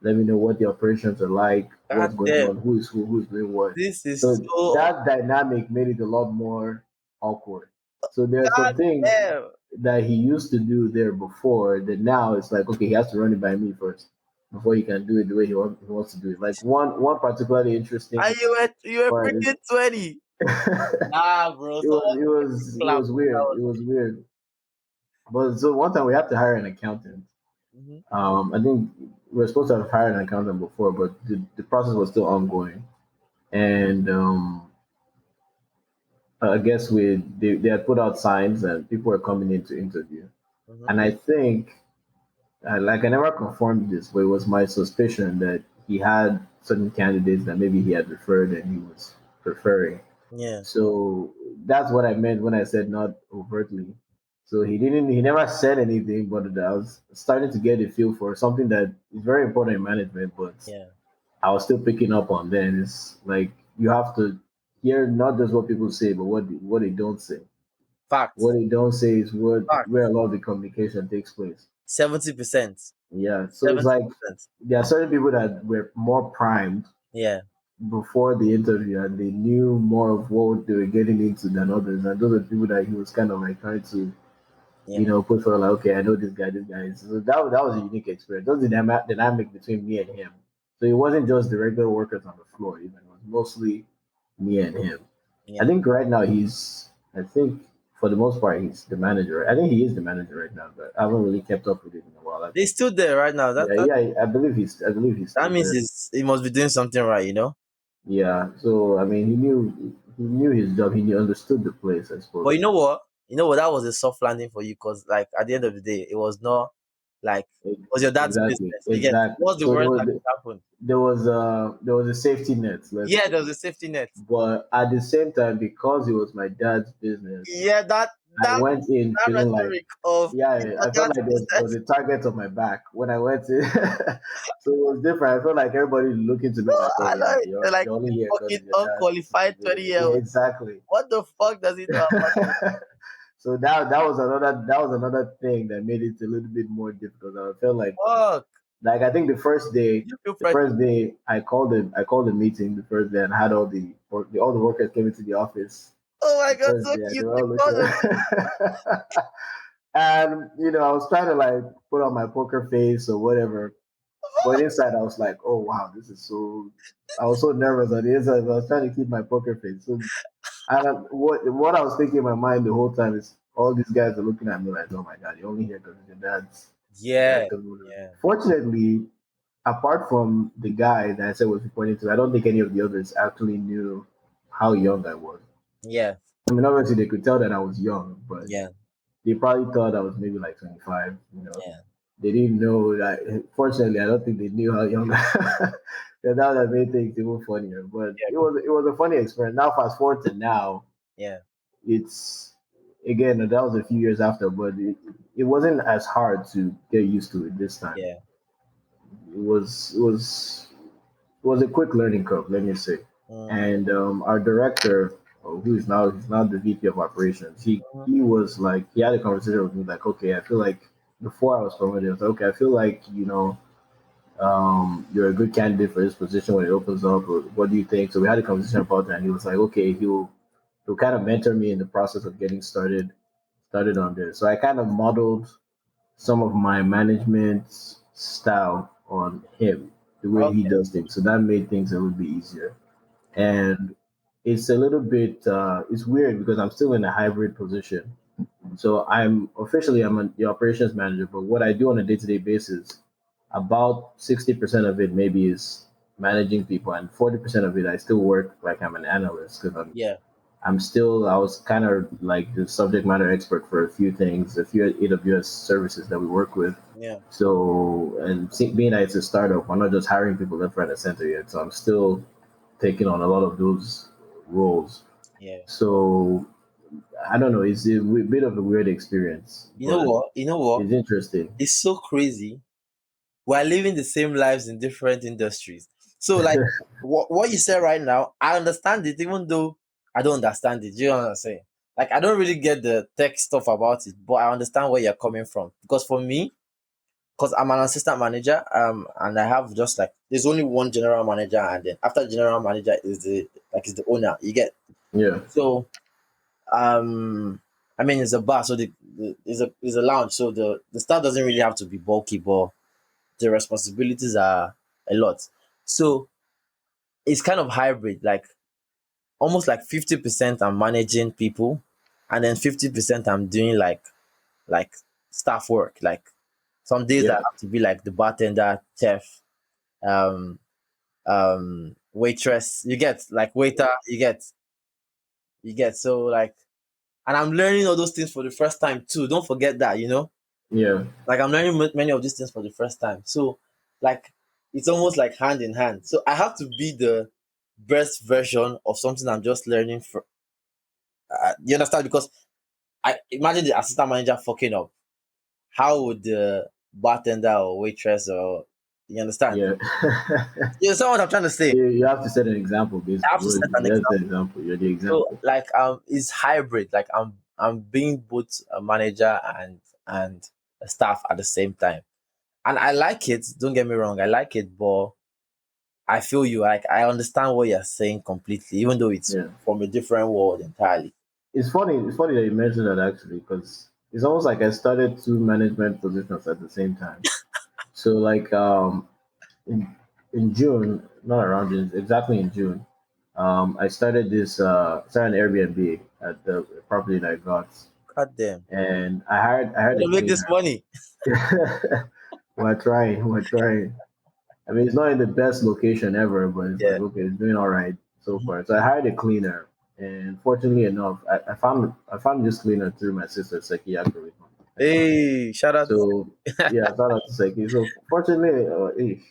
let me know what the operations are like, what's God going damn. on, who's doing what. This is So so that dynamic made it a lot more awkward. So there are God some things damn. that he used to do there before that now it's like okay he has to run it by me first before he can do it the way he wants to do it. Like one particularly interesting And you were part is freaking 20. Nah, bro. Someone it clap. was That weird. was It was weird. But so one time we had to hire an accountant. Mhm. I think we were supposed to have hired an accountant before, but the process was still ongoing. And I guess they had put out signs and people were coming in to interview. Mhm. And I think like I never confirmed this, but it was my suspicion that he had certain candidates that maybe he had referred and he was preferring. Yeah. So that's what I meant when I said not overtly. So he never said anything, but I was starting to get a feel for something that is very important in management, but Yeah. I was still picking up on then. It's like you have to hear not just what people say, but what they don't say. What Facts. they don't say is where Facts. a lot of the communication takes place. 70%. Yeah. So it's like 70%. there are certain people that were more primed Yeah. before the interview and they knew more of what they were getting into than others. And those are the people that he was kind of like trying to, Yeah. put for like, okay, I know this guy is. So that was a unique experience. That was the dynamic between me and him. So it wasn't just the regular workers on the floor, even. It was mostly me and him. I Yeah. think right now I think for the most part, he's the manager. I think he is the manager right now, but I haven't really kept up with it in a while. I They think still there right now. yeah, yeah, I believe he's That still means there. he must be doing something right? Yeah. So I mean, he knew his job. He understood the place. I But suppose. you know what, that was a soft landing for you because like at the end of the day, it was not like it was your dad's Exactly. business. You get Exactly. what's the So worst that could happen? there was a safety net. Let's Yeah, say, there was a safety net. but at the same time, because it was my dad's business, Yeah, I that went in that feeling like rhetoric of it's yeah, your I felt dad's like there was business. a target on my back when I went in. So it was different. I felt like everybody looking to me like, oh I yeah, know it. They're like you're only here because fucking of your dad's unqualified business. 20-year Yeah, old. exactly. What the fuck does he know about this? So that was another thing that made it a little bit more difficult. I felt Fuck. like I think You feel the threatened. first day I called a meeting the first day and had all the workers came into the office Oh my the god, first so day and they cute. were You all called them. looking. And I was trying to like put on my poker face or whatever, but inside I was like, oh wow, this is so. I was so nervous on the inside. But I was trying to keep my poker face. So what I was thinking in my mind the whole time is all these guys are looking at me like, oh my god, you're only here because your dad's Yeah. director. Whatever. Yeah. Fortunately, apart from the guy that I said was reporting to, I don't think any of the others actually knew how young I was. Yeah. I mean, obviously they could tell that I was young, but Yeah. they probably thought I was maybe like 25. Yeah. They didn't know that. Fortunately, I don't think they knew how young. Yeah, that would have made things even funnier. But Yeah. it was a funny experience. Now, fast forward to now, Yeah. it's again that was a few years after, but it wasn't as hard to get used to it this time. Yeah. It was a quick learning curve, let me say. Mm. And our director, who is now he's now the VP of operations, Mhm. he was like he had a conversation with me like, okay, I feel like before I was promoted, I was like, okay, I feel like you're a good candidate for this position when it opens up. Or what do you think? So we had a conversation about that, and he was like, okay, he'll kind of mentor me in the process of getting started on this. So I kind of modeled some of my management style on him, the way he Okay. does things. So that made things a little bit easier. And it's a little bit it's weird because I'm still in a hybrid position. So I'm the operations manager, but what I do on a day to day basis, about 60% of it maybe is managing people, and 40% of it I still work like I'm an analyst because Yeah. I was kind of like the subject matter expert for a few things, a few AWS services that we work with. Yeah. So, being that it's a startup, we're not just hiring people left, right, and center yet. So I'm still taking on a lot of those roles. Yeah. So I don't know. It's a bit of a weird experience, You know but what? You know what? it's interesting. It's so crazy. We're living the same lives in different industries. So like what you said right now, I understand it even though I don't understand it. Do you know what I'm saying? Like I don't really get the tech stuff about it, but I understand where you're coming from. Because for me, because I'm an assistant manager, and I have just like there's only one general manager, and then after the general manager is the owner. You get Yeah, so I mean it's a bar, so it's a lounge, so the staff doesn't really have to be bulky, but the responsibilities are a lot. So it's kind of hybrid, like almost like 50% I'm managing people, and then 50% I'm doing like staff work. Like some days I yeah, have to be like the bartender, chef, um, waitress. You get like waiter. You get so like, and I'm learning all those things for the first time too. Don't forget that, yeah, like I'm learning many of these things for the first time. So like it's almost like hand in hand. So I have to be the best version of something I'm just learning for. You understand? Because I imagine the assistant manager fucking up. How would the bartender or waitress or you understand? yeah. You understand what I'm trying to say? You have to set an example, I basically. have to set an That's the example. example. You're the So example. like it's hybrid. Like I'm being both a manager and a staff at the same time. And I like it, don't get me wrong, I like it, but I feel you. Like I understand what you're saying completely, even though it's Yeah. from a different world entirely. It's funny. It's funny that you mentioned that actually, because it's almost like I started two management positions at the same time. So like in in June, not around June, exactly in June, I started an Airbnb at the property that I got, God damn. and I hired a Gonna make this cleaner. money. We're trying. We're trying. I mean, it's not in the best location ever, but it's like Yeah. okay, it's doing all right so Mhm. far. So I hired a cleaner, and fortunately enough, I found this cleaner through my sister Seki actually. Hey, shout out to So yeah, shout out to Seki. So fortunately,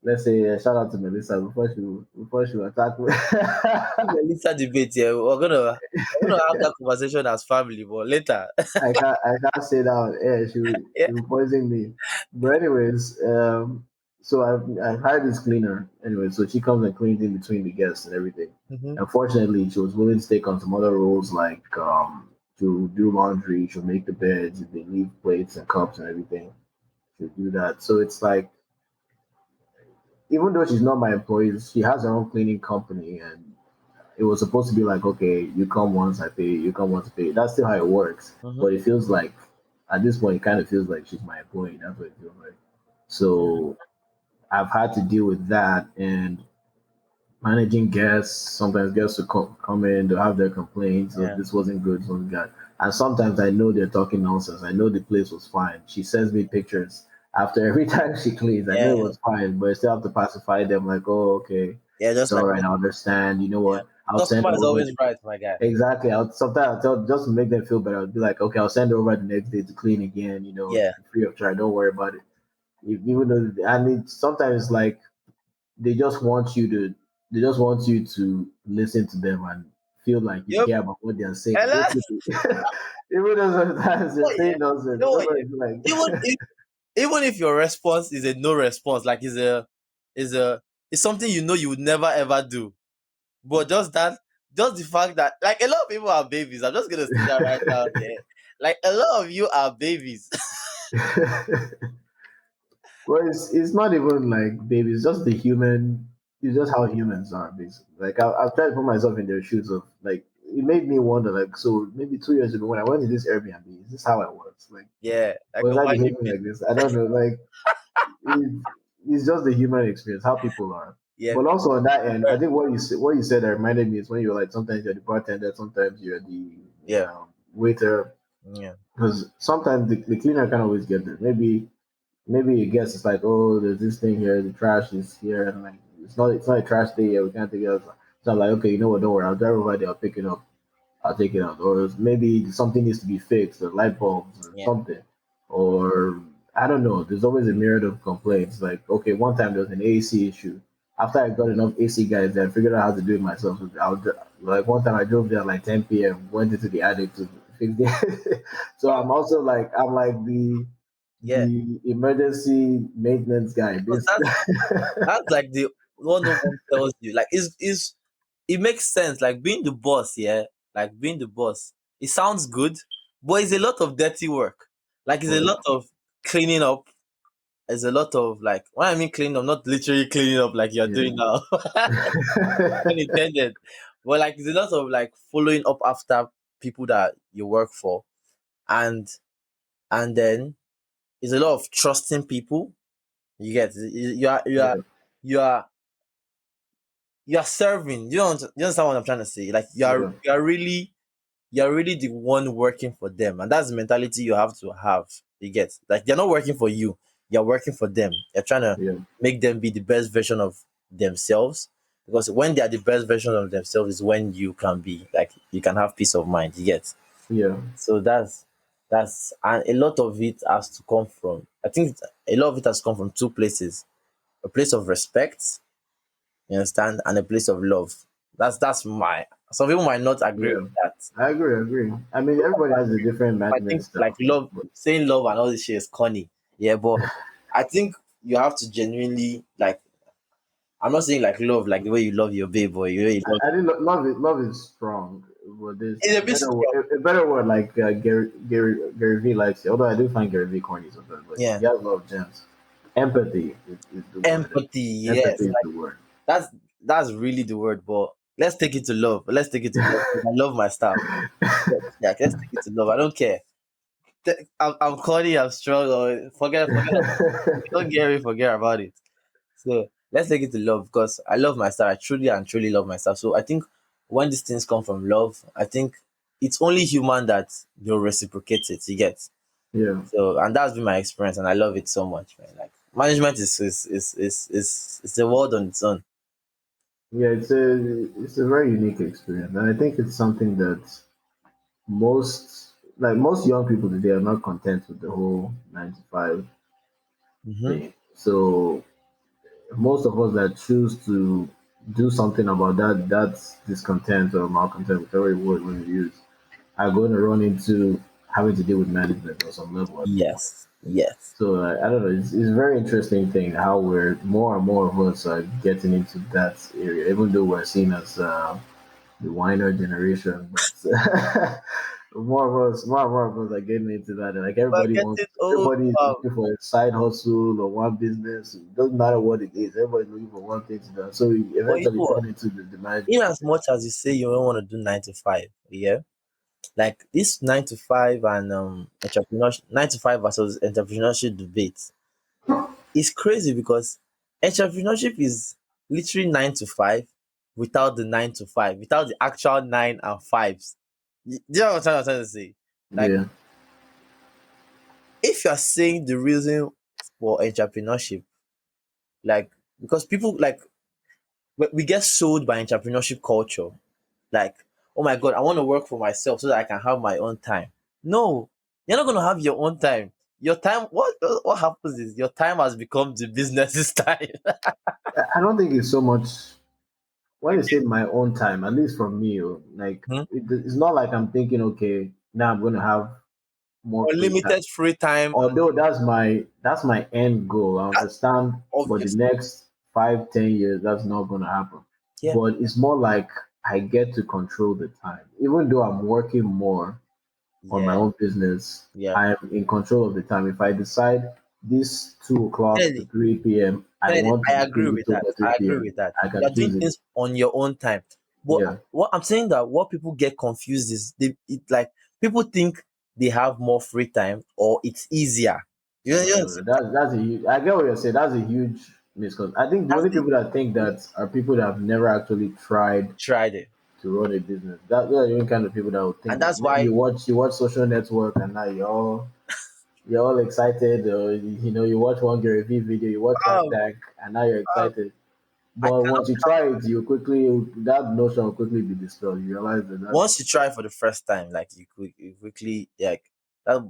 let's say shout out to Melissa before she attacked me. Melissa debate here. We're gonna have that conversation as family, but later. I can't say that on air. Yeah. She will poison me. But anyways, so I hired this cleaner anyway. So she comes and cleans in between the guests and everything. Hmm. Unfortunately, she was willing to take on some other roles like to do laundry. She'll make the beds. If they leave plates and cups and everything, she'll do that. So it's like even though she's not my employee, she has her own cleaning company, and it was supposed to be like, okay, you come once, I pay. You come once, I pay. That's still how it works. Hmm. But it feels like at this point, it kind of feels like she's my employee. That's what it feels like. So I've had to deal with that and managing guests. Sometimes guests will come in, they'll have their complaints. So Yeah. this wasn't good, this wasn't good. And sometimes I know they're talking nonsense. I know the place was fine. She sends me pictures after every time she cleans. I know it Yeah. was fine, but I still have to pacify them like, oh, okay, Yeah. it's Just all like right. I understand. You know yeah. what? I'll send Customer her is over. always right, my guy. Exactly. Sometimes I'll tell just to make them feel better. I'll be like, okay, I'll send her over the next day to clean again. Yeah. Free of charge. Don't worry about it. Even though I mean, sometimes like they just want you to, they just want you to listen to them and feel like you Yep. care about what they're saying. Hello. Those people, even though sometimes they're What, yeah. saying nonsense, You know I don't what? know Yeah. if you like. Even if even if your response is a no response, like is a it's something you would never ever do. But just the fact that like a lot of people are babies. I'm just gonna say that right now. Yeah. Like a lot of you are babies. Well, it's not even like baby. It's just the human. It's just how humans are, basically. Like I've tried to put myself in their shoes of like it made me wonder. Like so, maybe 2 years ago when I went to this Airbnb, is this how I was? Like Yeah. I was can I imagine behaving me. like this? I don't know. Like it, it's just the human experience, how people are. Yeah. But also on that end, I think what you said that reminded me is when you're like sometimes you're the bartender, sometimes you're the Yeah. waiter. Yeah. because sometimes the cleaner can't always get there. Maybe it gets it's like, oh, there's this thing here, the trash is here, and like it's not a trash day here, we can't take it out. So I'm like, okay, you know what, don't worry, I'll drive over there, I'll pick it up, I'll take it out. Or maybe something needs to be fixed, the light bulbs or Yeah. something. Or I don't know. There's always a myriad of complaints. Like, okay, one time there was an AC issue. After I got enough AC guys there, I figured out how to do it myself. So like one time I drove there at like 10 p.m., went into the attic to fix it. So Wow. I'm also like I'm like Yeah. the emergency maintenance guy. Because This that's like the one no one tells you. Like is it makes sense. Like being the boss, yeah. Like being the boss. It sounds good, but it's a lot of dirty work. Like it's a oh lot of cleaning up. It's a lot of like when I mean cleaning up, not literally cleaning up like you're yeah. doing now. Unintended. But like it's a lot of like following up after people that you work for. And and then it's a lot of trusting people. You get Yeah, you are you are serving. You understand what I'm trying to say? Like yeah, you're really the one working for them, and that's the mentality you have to have. You get like they're not working for you. You're working for them. You're trying to yeah, make them be the best version of themselves. Because when they are the best version of themselves is when you can be like you can have peace of mind. You get yeah, so that's and a lot of it has to come from. I think a lot of it has come from two places: a place of respect, you understand, and a place of love. That's my. Some people might not agree yeah. with that. I agree. I mean, everybody has a different I management think like style. love, But saying love and all this shit is corny. Yeah, but I think you have to genuinely like. I'm not saying like love like the way you love your babe or the way you love. I think love is strong, but there's It's a bit strong. a better word like Gary V likes it. Although I do find Gary V corny sometimes, but Yeah, he has a lot of gems. Empathy is the word. empathy. Yes, Empathy is like the word. that's that's really the word. But let's take it to love. Let's take it to love. I love my staff. Yeah, let's take it to love. I don't care. I'm corny. I'm strong. Or forget. Don't get me. Forget about it. So let's take it to love because I love my stuff. I truly and truly love my stuff. So I think when these things come from love, I think it's only human that they'll reciprocate it. You get Yeah, so, and that's been my experience, and I love it so much, man. Like management is it's a world on its own. yeah. It's a very unique experience, and I think it's something that most young people today are not content with the whole 9 to 5 Mm-hmm. thing. So most of us that choose to do something about that's discontent or malcontent, whichever word we use, are going to run into having to deal with management on some level at some point. Yes, yes. So I don't know. It's a very interesting thing how we're more and more of us are getting into that area, even though we're seen as the whiner generation, but more of us are getting into that. And like We're getting old. everybody is looking for a side hustle or one business. It doesn't matter what it is. Everybody's looking for one thing to do. So you But you eventually know what? turn into the In management. as much as you say you don't want to do 9 to 5, yeah, like this 9 to 5 and entrepreneurship, 9 to 5 versus entrepreneurship debate is crazy because entrepreneurship is literally 9 to 5 without the 9 to 5, without the actual nine and fives. Do you know what I'm trying to say? Like, Yeah, if you're saying the reason for entrepreneurship, like, because people like we get sold by entrepreneurship culture, like, oh my god, I want to work for myself so that I can have my own time. No, you're not gonna have your own time. Your time, what happens is your time has become the business's time. I don't think it's so much when you say my own time. At least for me, like Mhm. it's not like I'm thinking, okay, now I'm going to have more free time. Unlimited free time, and Although that's my end goal, I that understand for the obvious. next 5, 10 years that's not gonna happen. Yeah, But it's more like I get to control the time. Even though I'm working more on my yeah, own business, yeah. I am in control of the time. If I decide this 2 o'clock to Kennedy, 3 p.m. I Kennedy, want to I be agree cruising with that. towards I 3 agree p.m. with that. I You're can doing choose it. things on your own time. But Yeah. what I'm saying that what people get confused is like people think they have more free time or it's easier. You No, understand? that's a huge. I get what you're saying. That's a huge misconception. I think the That's only the people that think that are people that have never actually tried tried it. to run a business. They're the only kind of people that would think And that. that's Maybe why, you watch Social Network and now you're all excited. Or, you watch one Gary Vee video, you watch Shark um, Tank, and now you're um, excited. I But cannot once you try it, that notion will quickly be destroyed. You realize that that's once you try for the first time, like you quickly like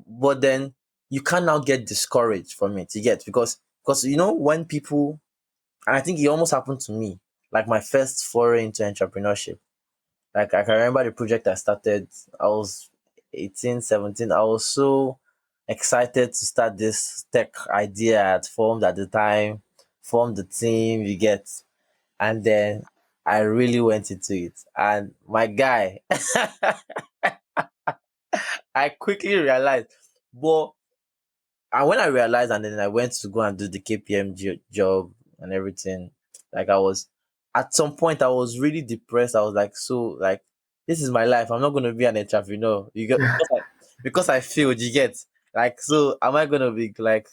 but then you can now get discouraged from it. You get because when people, and I think it almost happened to me, like my first foray into entrepreneurship. Like I can remember the project I started. I was 18, 17. I was so excited to start this tech idea I had formed at the time, formed the team. You get, and then I really went into it. And my guy, I quickly realized, but and when I realized, and then I went to go and do the KPM job and everything, like I was, at some point, I was really depressed. I was like, so, like, this is my life. I'm not going to be an entrepreneur. You get, because I failed, you get, like, so am I going to be like,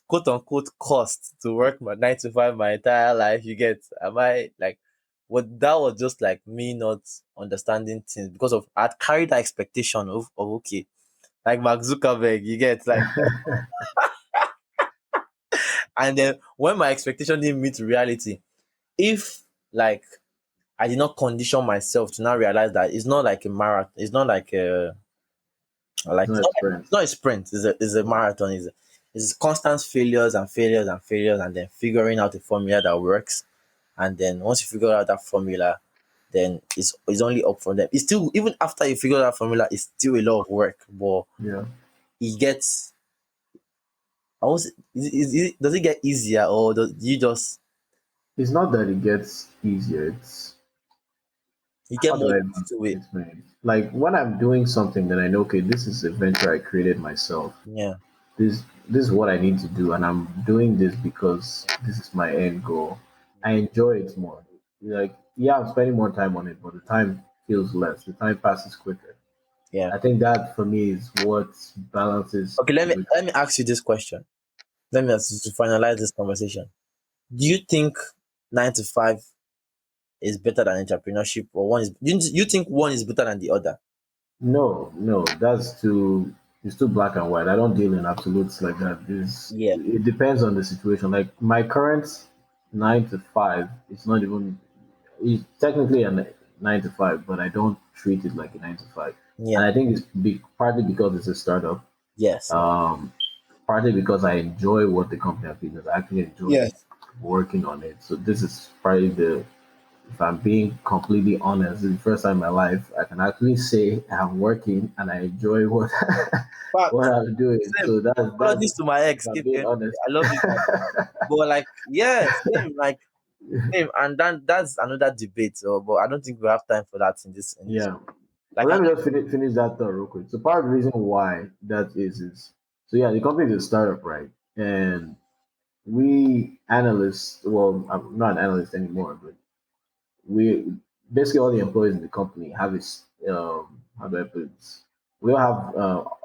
quote unquote, cost to work my 9 to 5 my entire life? You get, am I like, what that was just like me not understanding things because of I'd carried that expectation of okay, like Mark Zuckerberg, you get like, and then when my expectation didn't meet reality, if like I did not condition myself to now realize that it's not like a marathon, it's not like a it's not it's not a sprint, it's a Yeah. marathon, it's constant failures and failures and failures, and then figuring out a formula that works. And then once you figure out that formula, then it's only up from them. It's still, even after you figure out that formula, it's still a lot of work, but Yeah. it gets, I was does it get easier, or do you just It's not that it gets easier. It's you get how do more I used to it? explain it? Like when I'm doing something that I know, okay, this is a venture I created myself. Yeah, This is what I need to do, and I'm doing this because this is my end goal. I enjoy it more. Like, yeah, I'm spending more time on it, but the time feels less. The time passes quicker. yeah. I think that for me is what balances Okay, let me with. let me ask you this question. Let me ask you to finalize this conversation. Do you think 9 to 5 is better than entrepreneurship, or one is? You think one is better than the other? No, no, that's too. It's too black and white. I don't deal in absolutes like that. Yeah, It depends on the situation. Like my current 9 to 5, it's not even. It's technically a 9 to 5, but I don't treat it like a 9 to 5. And yeah, I think it's partly because it's a startup. yes, yes, Um, Partly because I enjoy what the company has been. I actually enjoy yes. working on it. So this is probably the if I'm being completely honest, it's the first time in my life I can actually say I'm working and I enjoy what Fact, what I'm doing. same. So that's Apologies to my if ex, I'm being KPM. honest. I love you guys, but like, yeah, same, like same, and then that's another debate. So, but I don't think we have time for that in this. Yeah. Like, But let me just finish that thought real quick. So part of the reason why that is so yeah, the company is a startup, right? And we analysts, well, I'm not an analyst anymore, but we basically all the employees in the company have this how do I put this? We all have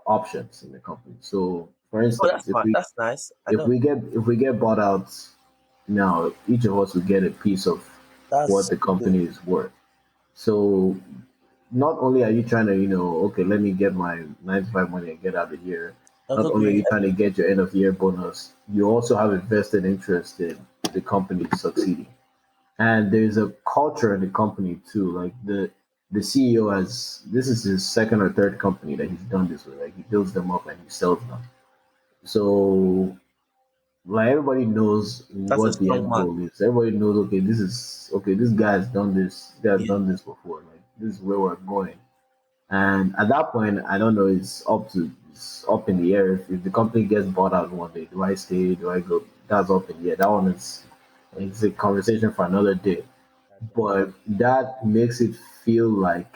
options in the company. So for oh, that's instance, fine. That's nice. I if know. we get bought out now, each of us will get a piece of what That's the good. company is worth. So not only are you trying to, okay, let me get my 95 money and get out of here. That's Not only are okay. you trying to get your end of year bonus, you also have a vested interest in the company succeeding. And there's a culture in the company too. Like the CEO has this is his second or third company that he's done this with. Like he builds them up and he sells them. So like everybody knows That's a what the strong end man. goal is. Everybody knows, okay, this is okay, this guy has done this, this guy has Yeah, done this before. Like this is where we're going. And at that point, I don't know, it's up in the air. If the company gets bought out one day, do I stay? Do I go? That's up in the air. That one is it's a conversation for another day. But that makes it feel like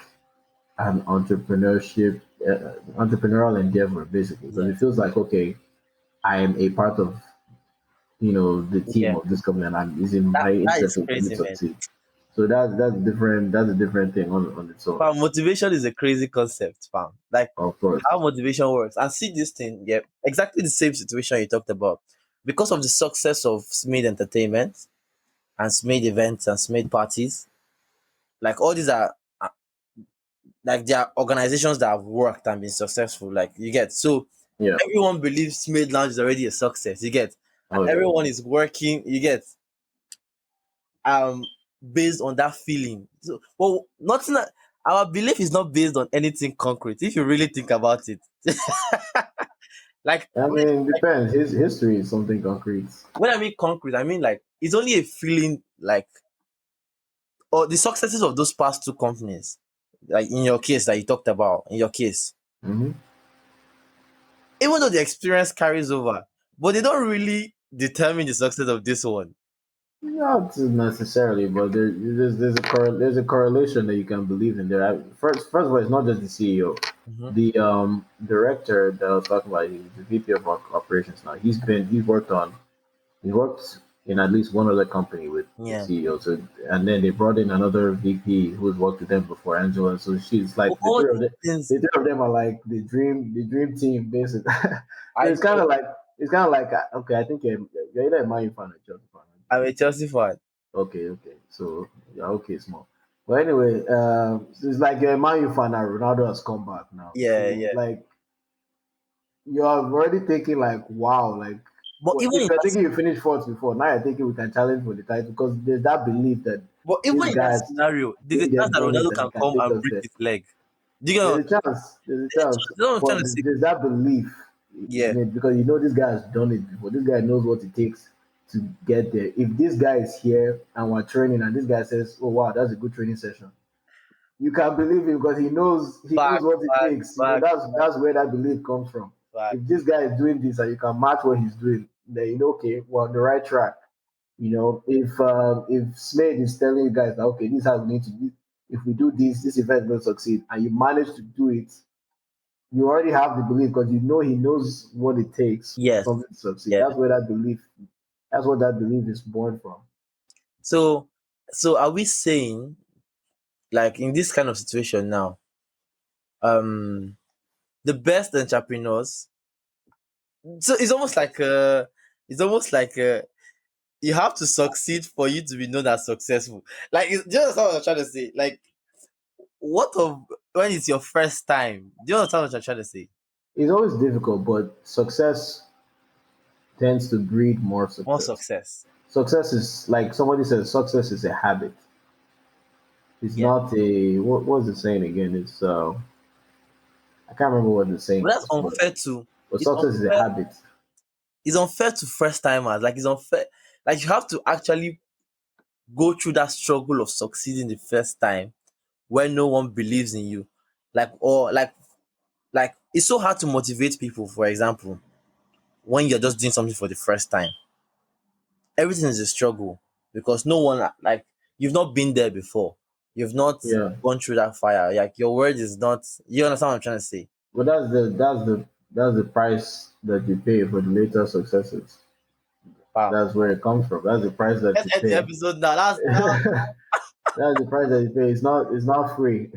an entrepreneurial endeavor, basically, because yeah, it feels like, okay, I am a part of the team yeah. of this company, and I'm is in That my that interest is to make it crazy, man. succeed. So that's different. That's a different thing on its own. Fam, motivation is a crazy concept, fam. Like Of course. how motivation works. And see this thing, yeah, exactly the same situation you talked about. Because of the success of Smade Entertainment and Smade events and Smade parties, Like all these are like there are organizations that have worked and been successful. Like you get so Yeah. everyone believes Smade Lounge is already a success. You get and Oh yeah. everyone is working. You get um based on that feeling. So well, nothing. Our belief is not based on anything concrete. If you really think about it, like I mean, depends. His history is something concrete. when I mean concrete, I mean like it's only a feeling. Like or the successes of those past two companies, like in your case that you talked about, in your case, Hmm. even though the experience carries over, but they don't really determine the success of this one. Not necessarily, but there's a correlation that you can believe in there. First of all, it's not just the CEO. Hmm. The director that I was talking about, he's the VP of operations now. He worked in at least one other company with the Yeah. CEO. So and then they brought in another VP who's worked with them before, Angela. So she's But like all these things, the three of them are like the dream team basically. So I know. it's kind of like okay, I think you're either a Man U fan or a Chelsea fan. I'm a Chelsea fan. Okay, okay. So yeah, okay, small. But anyway, it's like you're a Man U fan now. Ronaldo has come back now. Yeah, So yeah. like you are already thinking like, wow, like But even if in you're that, thinking you finished fourth before, now you're thinking we can challenge for the title because there's that belief that but even these in that guys scenario, there's a been there, chance that done it, Ronaldo and they can can come take and us break there. his leg. Do you There's know? a chance. There's a chance. You know what I'm trying But to say? there's that belief Yeah, in it because you know this guy has done it before. This guy knows what it takes to get there. If this guy is here and we're training and this guy says, "Oh wow, that's a good training session," you can believe him because he knows back, what it back, takes. You know, back, that's where that belief comes from. back. If this guy is doing this and you can match what he's doing, then you know, okay, we're on the right track. You know, if Smith is telling you guys that okay, this is how we need to do. If we do this, this event will succeed, and you manage to do it, you already have the belief because you know he knows what it takes for Yes, something to succeed. yeah. That's where that belief. That's what that belief is born from. So, so are we saying like in this kind of situation now, um, the best entrepreneurs? So it's almost like you have to succeed for you to be known as successful. Like, do you understand what I'm trying to say? Like, what of when it's your first time? Do you understand what I'm trying to say? It's always difficult, but success tends to breed more More success. success. Success is like somebody says, success is a habit. It's Yeah. not a what was the saying again? It's I can't remember what the saying But that's was, unfair to but it's success is a unfair habit. it's unfair to first timers. Like it's unfair. Like you have to actually go through that struggle of succeeding the first time when no one believes in you. Like or like it's so hard to motivate people, for example, when you're just doing something for the first time. Everything is a struggle because no one like you've not been there before. You've not Yeah, gone through that fire. Like your word is not you understand what I'm trying to say? but that's the price that you pay for the later successes. Wow. That's where it comes from. That's the price that Let's you end the pay. episode now. That's That's the price that you pay. It's not free.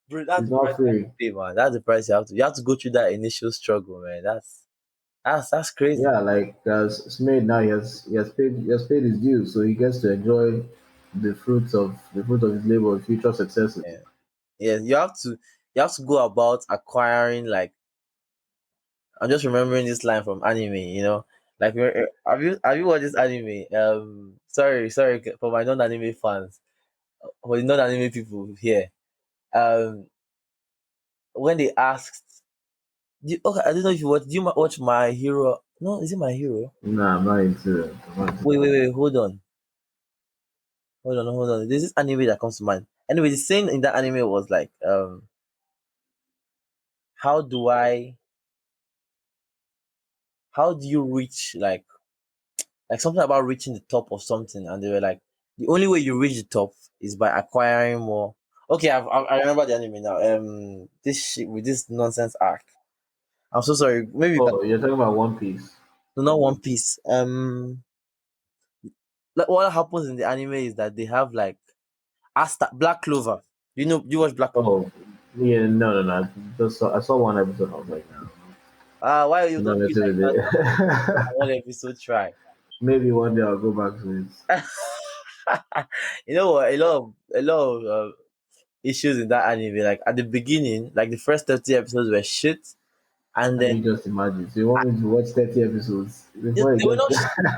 bro, that's It's the not price you have to free. pay, man. That's the price you have to go through that initial struggle, man. That's crazy. Yeah, like Smith now he has paid his dues, so he gets to enjoy the fruit of his labor, future successes. Yeah. Yeah, you have to go about acquiring like I'm just remembering this line from anime, Like have you watched this anime? Sorry for my non-anime fans, for the non-anime people here. Um when they asked okay, I don't know if you watch do you watch My Hero? No, is it My Hero? Nah, I'm not into it. I'm not into Wait, that. hold on. Hold on. There's this anime that comes to mind. Anyway, the saying in that anime was like, how do I how do you reach like something about reaching the top of something, and they were like, the only way you reach the top is by acquiring more. Okay, I remember the anime now. This shit with this nonsense arc. I'm so sorry. Maybe you can Oh, you're talking about One Piece. no, not One Piece. Like what happens in the anime is that they have like Asta Black Clover. You watch Black Clover? Oh, yeah, no. I saw one episode. I was like, no, Why you I'm don't not feel into like you have to watch it. one episode? Try. Maybe one day I'll go back to it. You know what? A lot of issues in that anime. Like at the beginning, like the first 30 episodes were shit, and Can then you just imagine? So you want me to watch 30 episodes before it they were gets not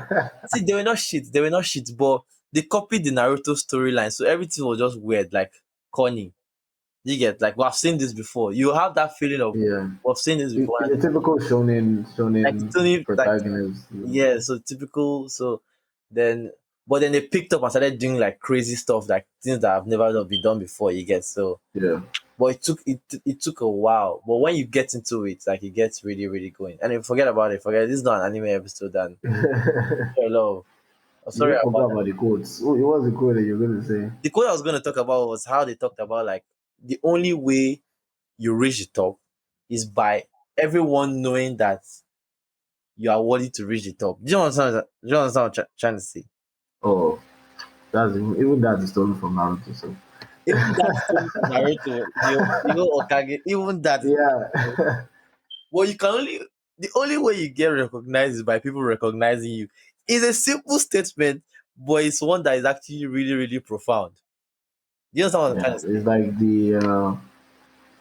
there? see they were not shit. They were not shit, but they copied the Naruto storyline, so everything was just weird, like corny. You get like we've seen this before. You have that feeling of Yeah. we've seen this before, It's and a typical like shonen it's only like protagonist. yeah, so typical. So then, but then they picked up and started doing like crazy stuff, like things that have never been done before. You get so, Yeah. but it took a while. But when you get into it, like it gets really really going. And then forget about it. Forget this is not an anime episode. And hello, oh, You sorry just about forgot that. about the quotes. Oh, it was the quote that you're going to say. The quote I was going to talk about was how they talked about like the only way you reach the top is by everyone knowing that you are worthy to reach the top. Do you understand? Do you understand what I'm trying to say? Oh, that's even that is stolen from Naruto. So Even that story from Naruto, the whole Okage, even that is yeah, well, you can only the only way you get recognized is by people recognizing you. It's a simple statement, but it's one that is actually really, really profound. Do you understand what I'm trying yeah. to say? It's like the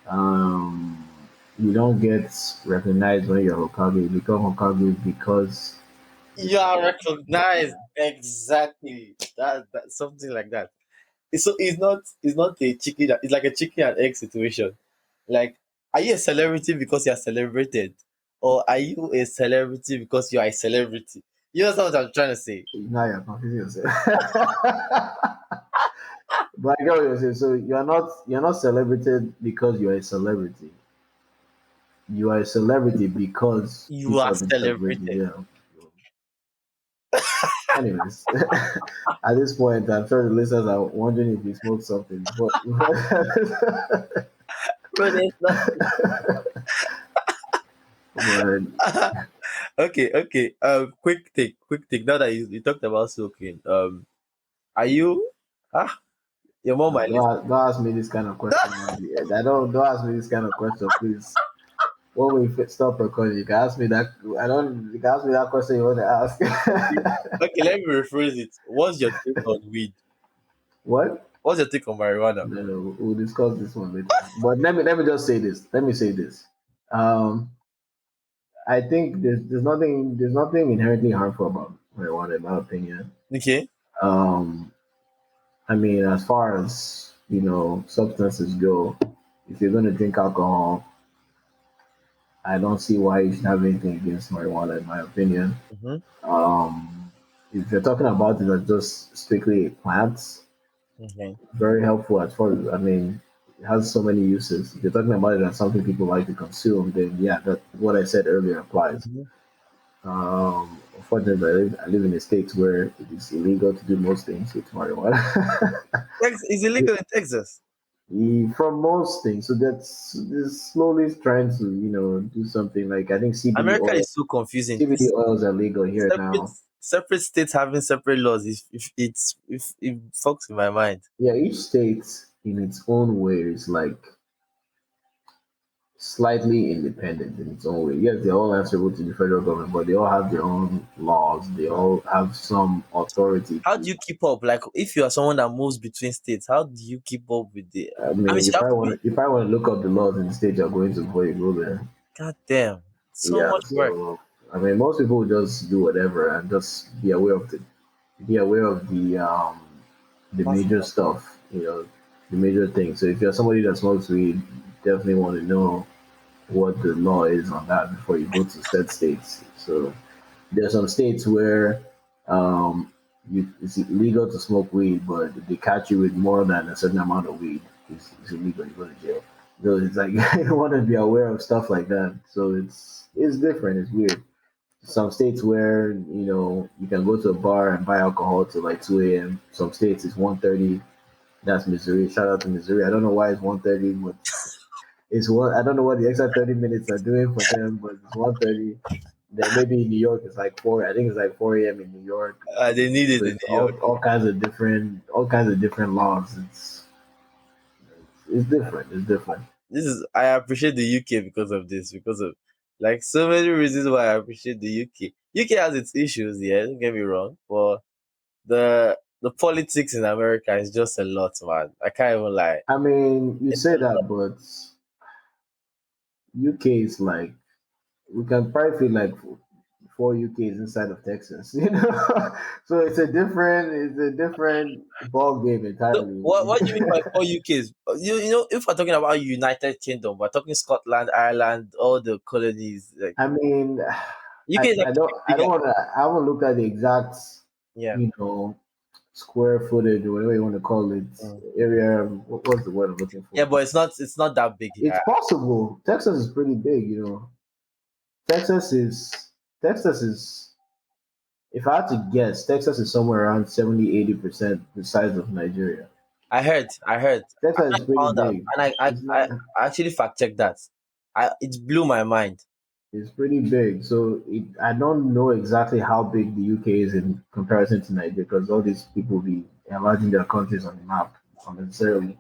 um, you don't get recognized when you're Hokage. You become Hokage because You are recognized exactly that something like that. It's not a chicken. It's like a chicken and egg situation. Like, are you a celebrity because you are celebrated, or are you a celebrity because you are a celebrity? You know what I'm trying to say? now you're confusing yourself. But I get what you're saying. So you're not celebrated because you're a celebrity. You are a celebrity because You people are have been celebrating. celebrated. Yeah. Anyways, at this point, I'm sure the listeners are wondering if we smoked something. But Bro, there's not. but Okay, okay. Quick take. Now that you talked about smoking, are you? Ah, your mom no, might listen. don't ask me this kind of question. I don't ask me this kind of question, please. When we stop recording, you can ask me that. I don't. You can ask me that question you want to ask. Okay, okay. Let me rephrase it. What's your take on weed? What? What's your take on marijuana? No, no, we'll discuss this one later. But let me just say this. Let me say this. Um, I think there's nothing inherently harmful about marijuana, in my opinion. Okay. Um, I mean, as far as substances go, if you're going to drink alcohol, I don't see why you should have anything against marijuana, in my opinion. Mm-hmm. If you're talking about it as just strictly plants, Okay. very helpful as far as, I mean, it has so many uses. If you're talking about it as something people like to consume, then yeah, that what I said earlier applies. Mm-hmm. Unfortunately, I live in a state where it is illegal to do most things with marijuana. It's illegal in Texas. From most things, so that's slowly trying to do something like I think CBD America oil. is so confusing. CBD oils are legal here Separate now. separate states having separate laws. If it fucks with my mind. Yeah, each state in its own way is like slightly independent in its own way. Yes, they're all answerable to the federal government, but they all have their own laws. They all have some authority How do to. you keep up? Like, if you are someone that moves between states, how do you keep up with the? I I mean, mean, you have to be. you probably want to look up the laws in the state you're going to before you go there. God damn, so Yeah, much work. so I mean, most people just do whatever and just be aware of the That's major stuff, the major things. So if you're somebody that smokes weed, definitely want to know what the law is on that before you go to said states. So there are some states where it's illegal to smoke weed, but if they catch you with more than a certain amount of weed, it's illegal. You go to jail. So it's like you want to be aware of stuff like that. So it's different. It's weird. Some states where you can go to a bar and buy alcohol till like 2 a.m. Some states it's 1:30. That's Missouri. Shout out to Missouri. I don't know why it's 1:30, but it's one. I don't know what the extra 30 minutes are doing for them, but it's 1:30. Then maybe in New York it's like 4. I think it's like 4 a.m. in New York. They need it So in it's New York. all kinds of different laws. It's different. It's different. This is I appreciate the UK because of this, because of like so many reasons why I appreciate the UK. UK has its issues, yeah, don't get me wrong, but the the politics in America is just a lot, man. I can't even lie. I mean, you It's a say lot. that, but UK is like we can probably feel like four UKs inside of Texas, you know. So it's a different ball game So entirely. what do you mean by four UKs? You know, if we're talking about United Kingdom, we're talking Scotland, Ireland, all the colonies. Like I mean, UK is actually I don't bigger. want to I haven't looked at the exact Yeah. you know square footage or whatever you want to call it Mm. area. What's the word I'm looking Yeah, for? but it's not that big It's here. possible. Texas is pretty big, you know. Texas is Texas is if I had to guess, Texas is somewhere around 70-80% the size of Nigeria. I heard. Texas is I pretty found out, big. and I, It's I, not. I actually fact checked that. It blew my mind. It's pretty big. So I don't know exactly how big the UK is in comparison to Nigeria because all these people be enlarging their countries on the map unnecessarily.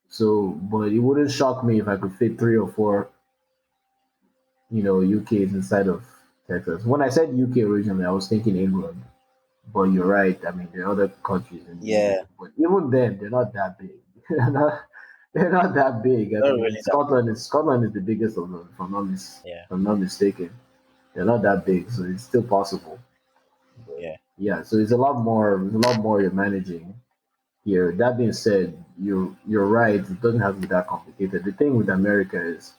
So, but it wouldn't shock me if I could fit three or four, UKs inside of Texas. When I said UK originally, I was thinking England. But you're right. I mean, there are other countries in the Yeah, EU, but even then, they're not that big. They're not that big. I not mean, really that. Scotland is the biggest of them, Yeah, if I'm not mistaken. They're not that big, so it's still possible. But yeah. yeah, so it's a lot more you're managing here. That being said, you're right. It doesn't have to be that complicated. The thing with America is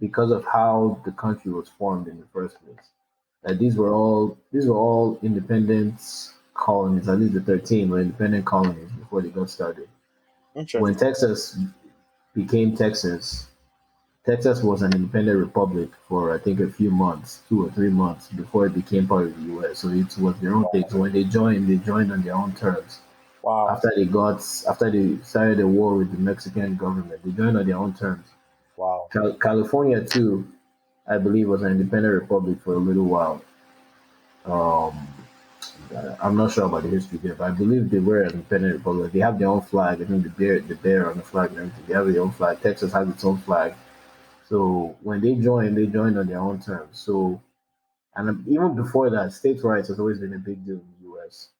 because of how the country was formed in the first place. That these were all independent colonies. At least the 13 were independent colonies before they got started. When Interesting. Texas became Texas, Texas was an independent republic for I think a few months, 2 or 3 months before it became part of the U.S. So it was their own thing. So when they joined on their own terms. Wow, After they started a war with the Mexican government, they joined on their own terms. wow. California too, I believe, was an independent republic for a little while. Um, I'm not sure about the history there, but I believe they were an independent republic. They have their own flag. I think the bear on the flag and everything. They have their own flag. Texas has its own flag. So when they joined on their own terms. So and even before that, states' rights has always been a big deal in the U.S.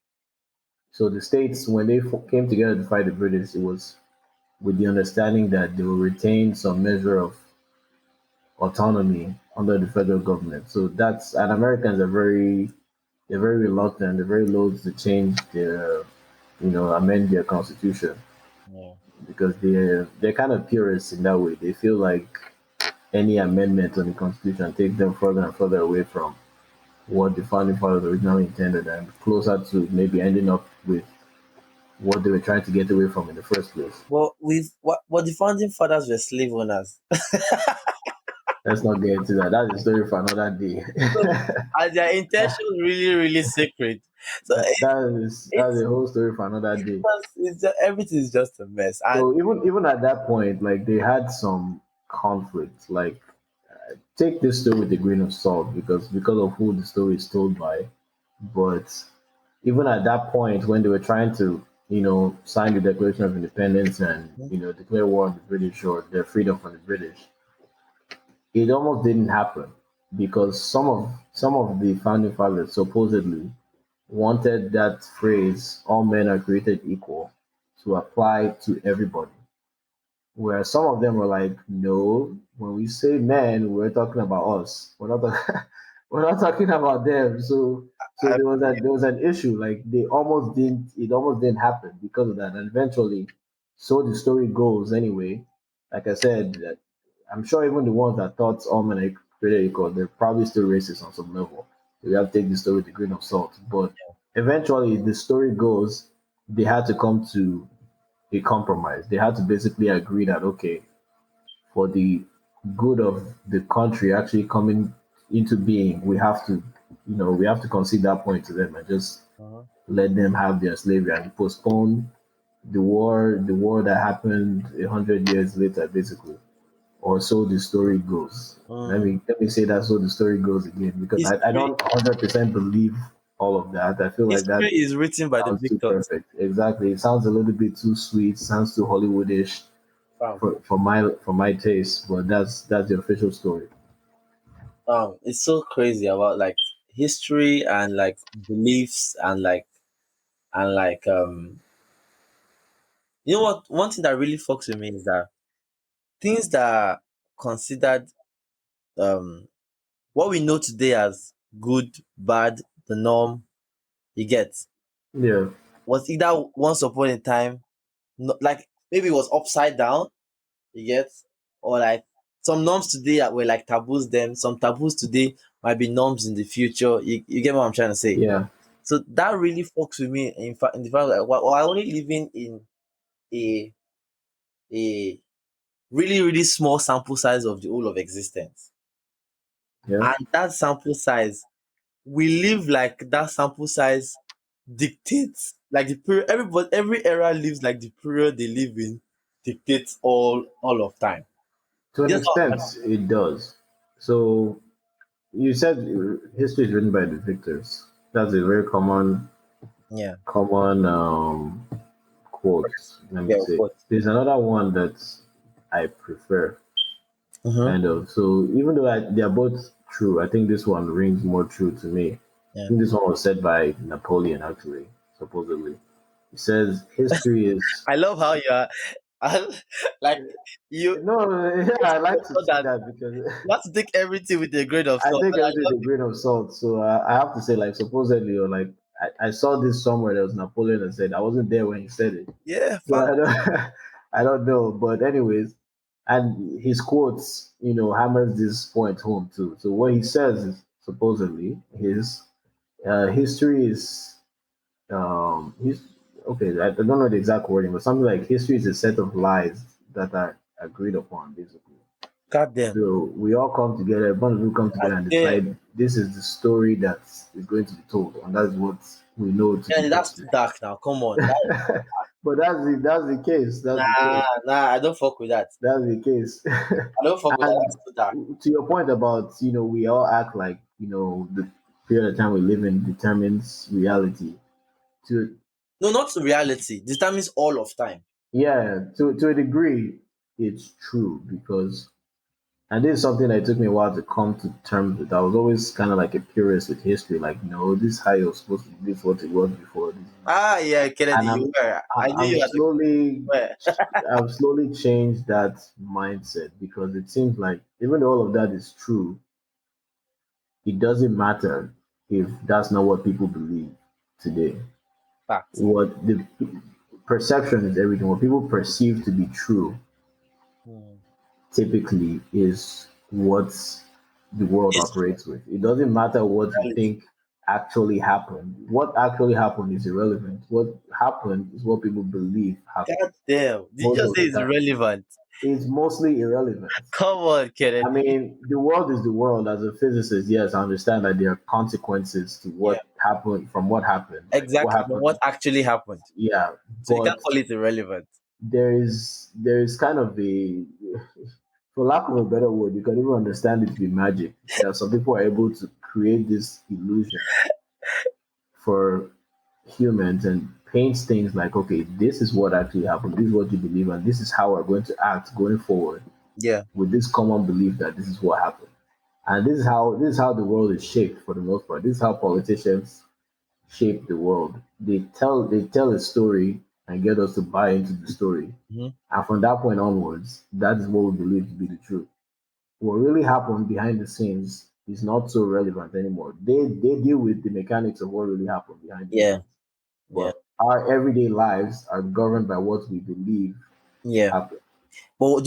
So the states, when they came together to fight the British, it was with the understanding that they will retain some measure of autonomy under the federal government. So that's and Americans are they're very reluctant, they're very loath to change their amend their constitution Yeah. because they're kind of purists in that way. They feel like any amendment on the constitution takes them further and further away from what the founding fathers originally intended and closer to maybe ending up with what they were trying to get away from in the first place. Well, what the founding fathers were slave owners. Let's not get into that. That's a story for another day. So, and their intention really, really sacred. So That's it's a whole story for another day. everything is just a mess. And So even at that point, like they had some conflict. Like take this story with a grain of salt because of who the story is told by. But even at that point, when they were trying to sign the Declaration of Independence and declare war on the British or their freedom from the British, it almost didn't happen because some of the founding fathers supposedly wanted that phrase "all men are created equal" to apply to everybody. Where some of them were like, no, when we say men, we're talking about us. We're not talking about them. So I, there was an issue. Like it almost didn't happen because of that. And eventually, so the story goes anyway. Like I said, I'm sure even the ones that thought all men are created equal, they're probably still racist on some level. So you have to take the story with a grain of salt. But eventually, the story goes, they had to come to a compromise. They had to basically agree that okay, for the good of the country actually coming into being, we have to concede that point to them and just uh-huh. let them have their slavery and postpone the war that happened 100 years later, basically, or so the story goes. Mm. Let me say that so the story goes again because I History, don't 100% believe all of that. I feel like that history is written by the sounds too victors. perfect. Exactly. It sounds a little bit too sweet, sounds too Hollywoodish Fam. for my taste, but that's the official story. It's so crazy about like history and like beliefs and like and like you know what, one thing that really fucks with me is that things that are considered um what we know today as good, bad, the norm, you get, Yeah. was either once upon a time, like maybe it was upside down, you get, or like some norms today were like taboos then, some taboos today might be norms in the future. You get what I'm trying to say? Yeah. So that really fucks with me. In fact, in the fact that we're only living in a a really really small sample size of the whole of existence, Yeah. and that sample size, we live like that sample size dictates like the period. Everybody, every era lives like the period they live in dictates all of time. To an Yes, extent, it does. So you said history is written by the victors. That's a very yeah, common quote. Let me yeah, of say. course. There's another one that I prefer, Mm-hmm. kind of. So even though they are both true, I think this one rings more true to me. I Yeah, think this one was said by Napoleon, actually, supposedly. He says history is I love how you are. Like you, no, yeah, I like to so say that that because you have to take everything with a grain of I salt. take And I everything love with a it. grain of salt. So I have to say, like, supposedly, or like, I saw this somewhere that was Napoleon and said I wasn't there when he said it, Yeah, so I fact. don't, I don't know. But anyways, and his quotes, hammers this point home too. So what he says is supposedly his history is he's okay. I don't know the exact wording, but something like history is a set of lies that are agreed upon, basically. God damn. So we all come together, a bunch of people come God together and damn. decide this is the story that is going to be told, and that's what we know to be And that's too justice. dark now. Come on. But that's the case. That's the Nah, case. nah, I don't fuck with that. That's the case. I don't fuck with that. And That's too dark. to your point about we all act like the period of time we live in determines reality. To No, not to reality. Determines all of time. Yeah, to a degree, it's true because. And this is something that took me a while to come to terms with. I was always kind of like a purist with history, like, no, this is how it was supposed to be, this is what it was before. Ah, yeah, Kennedy, And you were. I knew I'm you slowly, were. I've slowly changed that mindset because it seems like even though all of that is true, it doesn't matter if that's not what people believe today. Fact. What the perception is everything. What people perceive to be true Hmm. typically is what the world It's true. operates with. It doesn't matter what you Reality. think actually happened. What actually happened is irrelevant. What happened is what people believe happened God damn. Did you most just of say the it's time. relevant? It's mostly irrelevant. Come on, I Kennedy. mean, the world is the world. As a physicist, yes, I understand that there are consequences to Yeah, what happened from what happened. Like what exactly. But what happened, actually happened? yeah. So you can't But call it irrelevant. there is kind of a for lack of a better word, you can even understand it to be magic. That some people are able to create this illusion for humans and paint things like, okay, this is what actually happened, this is what you believe, and this is how we're going to act going forward Yeah. with this common belief that this is what happened. And this is how the world is shaped for the most part. This is how politicians shape the world. They tell a story and get us to buy into the story. Hmm. And from that point onwards, that is what we believe to be the truth. What really happened behind the scenes is not so relevant anymore. They deal with the mechanics of what really happened behind the Yeah. scenes. Yeah. But our everyday lives are governed by what we believe Yeah. happened. But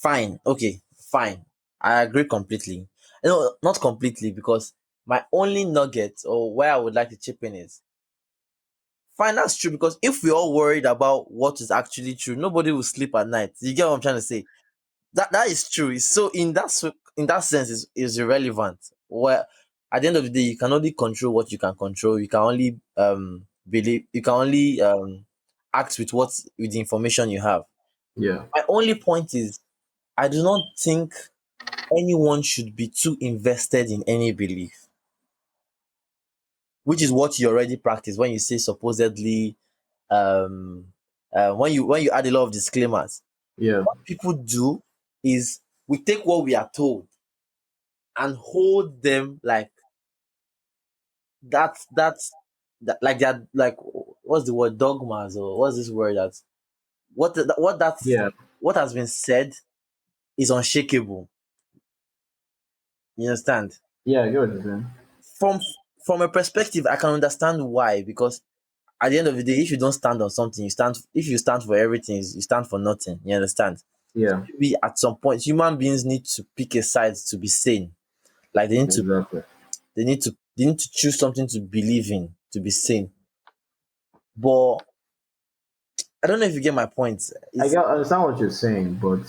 fine. Okay. Fine. I agree completely. No, not completely, because my only nugget or where I would like to chip in is fine. That's true, because if we're all worried about what is actually true, nobody will sleep at night. You get what I'm trying to say? That is true. So in that sense is irrelevant. Well, at the end of the day, you can only control what you can control. You can only believe. You can only act with the information you have. Yeah, My only point is I do not think anyone should be too invested in any belief, which is what you already practice when you say supposedly. When you add a lot of disclaimers, yeah, what people do is we take what we are told and hold them like that. like that, like what's the word, dogmas, or what's this word that what Yeah, what has been said is unshakable. You understand? yeah, I get what you're saying. From from a perspective, I can understand why, because at the end of the day, if you don't stand on something, you stand. If you stand for everything, you stand for nothing. You understand? Yeah, Maybe at some point, human beings need to pick a side to be sane. Like exactly. they need to choose something to believe in to be sane. But I don't know if you get my point. I It's get I understand what you're saying, but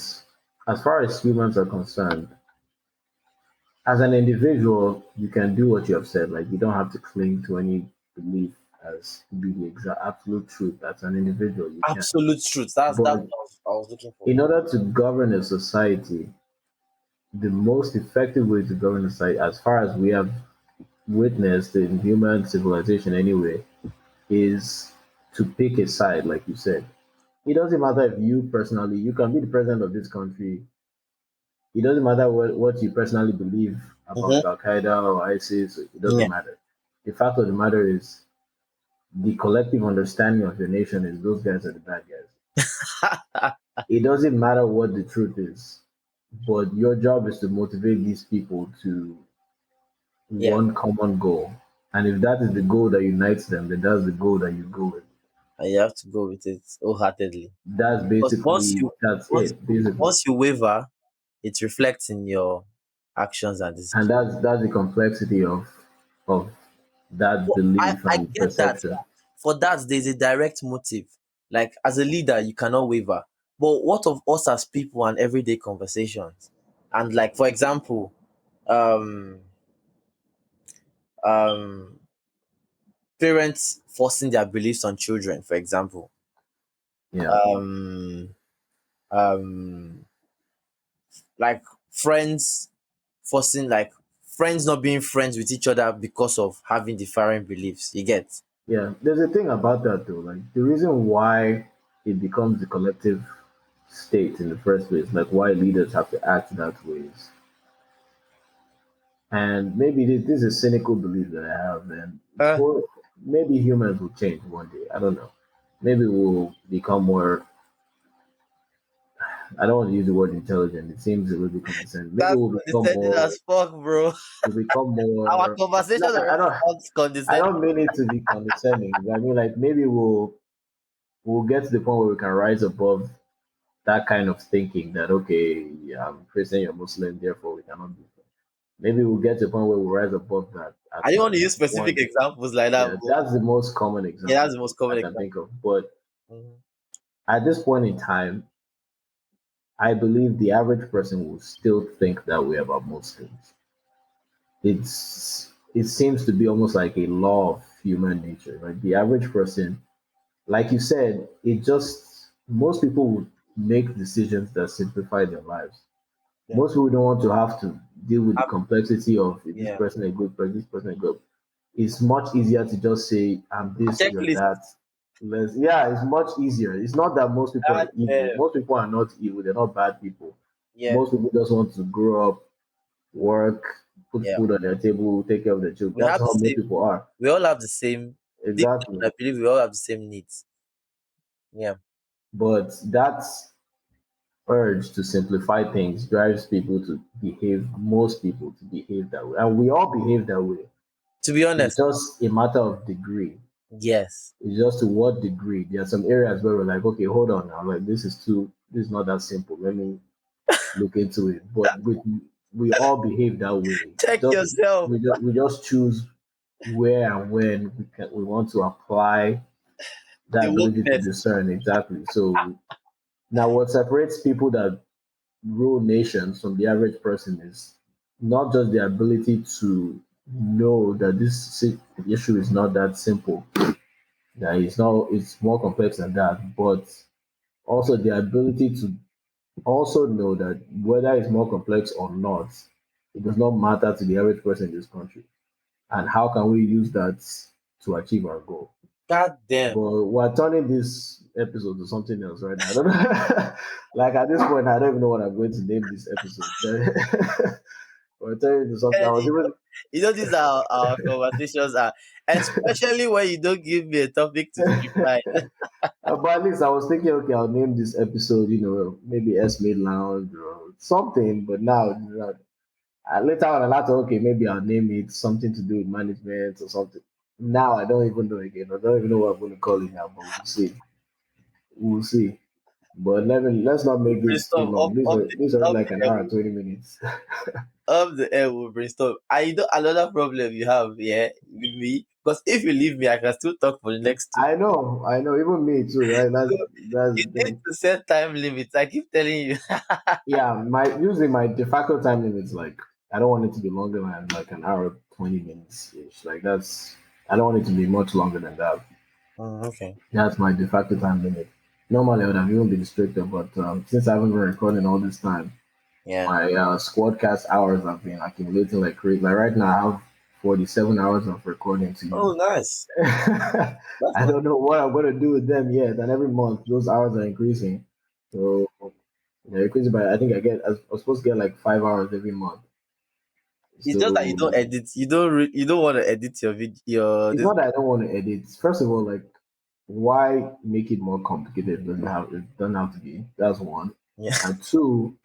as far as humans are concerned, as an individual, you can do what you have said. Like you don't have to cling to any belief as to be the exact absolute truth. As an individual, you can. absolute truth. That's But what I was looking for. in order to govern a society, the most effective way to govern a society, as far as we have witnessed in human civilization anyway, is to pick a side, like you said. It doesn't matter if you personally, you can be the president of this country. It doesn't matter what you personally believe Mm-hmm. about Al Qaeda or ISIS. It Yeah. doesn't matter. The fact of the matter is, the collective understanding of your nation is those guys are the bad guys. It doesn't matter what the truth is, but your job is to motivate these people to Yeah. one common goal. And if that is the goal that unites them, then that's the goal that you go with. And you have to go with it wholeheartedly. That's Because basically that's it, basically. once you waver, it reflects in your actions and And decisions. that's the complexity of that Well, belief I and get that. perception. For that, there's a direct motive. Like as a leader, you cannot waver. But what of us as people and everyday conversations? And like for example, um um parents forcing their beliefs on children, for example. Yeah. Um um like friends forcing like friends not being friends with each other because of having differing beliefs. You get? Yeah. There's a thing about that though. Like the reason why it becomes the collective state in the first place, like why leaders have to act that way is, and maybe this is a cynical belief that I have, and Uh, well, maybe humans will change one day. I don't know. Maybe we'll become more. I don't want to use the word intelligent. It seems a little bit condescending. Maybe that's we'll become condescending more. as fuck, bro. We'll become Our more. conversation No, I already don't. sounds I condescending. don't mean it to be condescending. But I mean, like maybe we'll get to the point where we can rise above that kind of thinking that okay, yeah, I'm Christian, you're Muslim, therefore we cannot be friends. Maybe we'll get to a point where we rise above that at I didn't want to use one specific day. examples like that, Yeah, but that's the most common yeah, that's example the most I common can example. think of. But Mhm. at this point in time, I believe the average person will still think that way about most things. It seems to be almost like a law of human nature. Like the average person, like you said, it just most people would make decisions that simplify their lives. Yeah. Most people don't want to have to deal with the Um, complexity of is this yeah. person a good person, this person a good. It's much easier to just say I'm this, you're Checklist. that. Less, yeah, it's much easier. It's not that most people are That, evil. Most people are not evil. They're not bad people. yeah. Most people just want to grow up, work, put Yeah. food on their table, take care of their children. We That's have the how most same. people are. We all have the same. Deep Exactly. down, I believe we all have the same needs. Yeah. But that urge to simplify things drives people to behave, most people to behave that way. And we all behave that way. To be It's honest, just a matter of degree. yes. It's just to what degree. There are some areas where we're like, okay, hold on now. Like this is not that simple. Let me look into it. But we all behave that way. Check Just yourself. we just choose where and when we want to apply The that ability to wokeness. discern exactly. So now what separates people that rule nations from the average person is not just the ability to know that issue is not that simple, that it's more complex than that, but also the ability to also know that whether it's more complex or not, it does not matter to the average person in this country. And how can we use that to achieve our goal? God damn. But we're turning this episode to something else right now. I don't know. Like at this point, I don't even know what I'm going to name this episode. Or tell you something. I was Kennedy, even these are our conversations are, especially when you don't give me a topic to streamline. but at least I was thinking, okay, I'll name this episode, maybe Smade Lounge or something. But now, later on, I thought, okay, maybe I'll name it something to do with management or something. Now I don't even know again. I don't even know what I'm going to call it now, but we'll see. We'll see. But let's not We'll make this too brainstorm long. These are up like the an air. hour and 20 minutes. Up the air, we'll brainstorm. I know another problem you have, yeah, with me. Because if you leave me, I can still talk for the next 2. I know. Even me too, right? So That's you the need thing. to set time limits. I keep telling you. Yeah, my usually my de facto time limit is like I don't want it to be longer than like an hour 20 minutes ish. Like that's I don't want it to be much longer than that. Okay. That's my de facto time limit. Normally I would have even been stricter, but since I haven't been recording all this time, Yeah. my squadcast hours have been accumulating like crazy. Like right now I have 47 hours of recording to Oh, use. nice. That's I not. don't know what I'm gonna do with them yet. And every month those hours are increasing. So they're increasing by I think I was supposed to get like 5 hours every month. It's just that you don't So edit. You don't want to edit your video. Your it's this. not that I don't want to edit. First of all, like why make it more complicated? It doesn't have to be. That's one. Yeah. And two,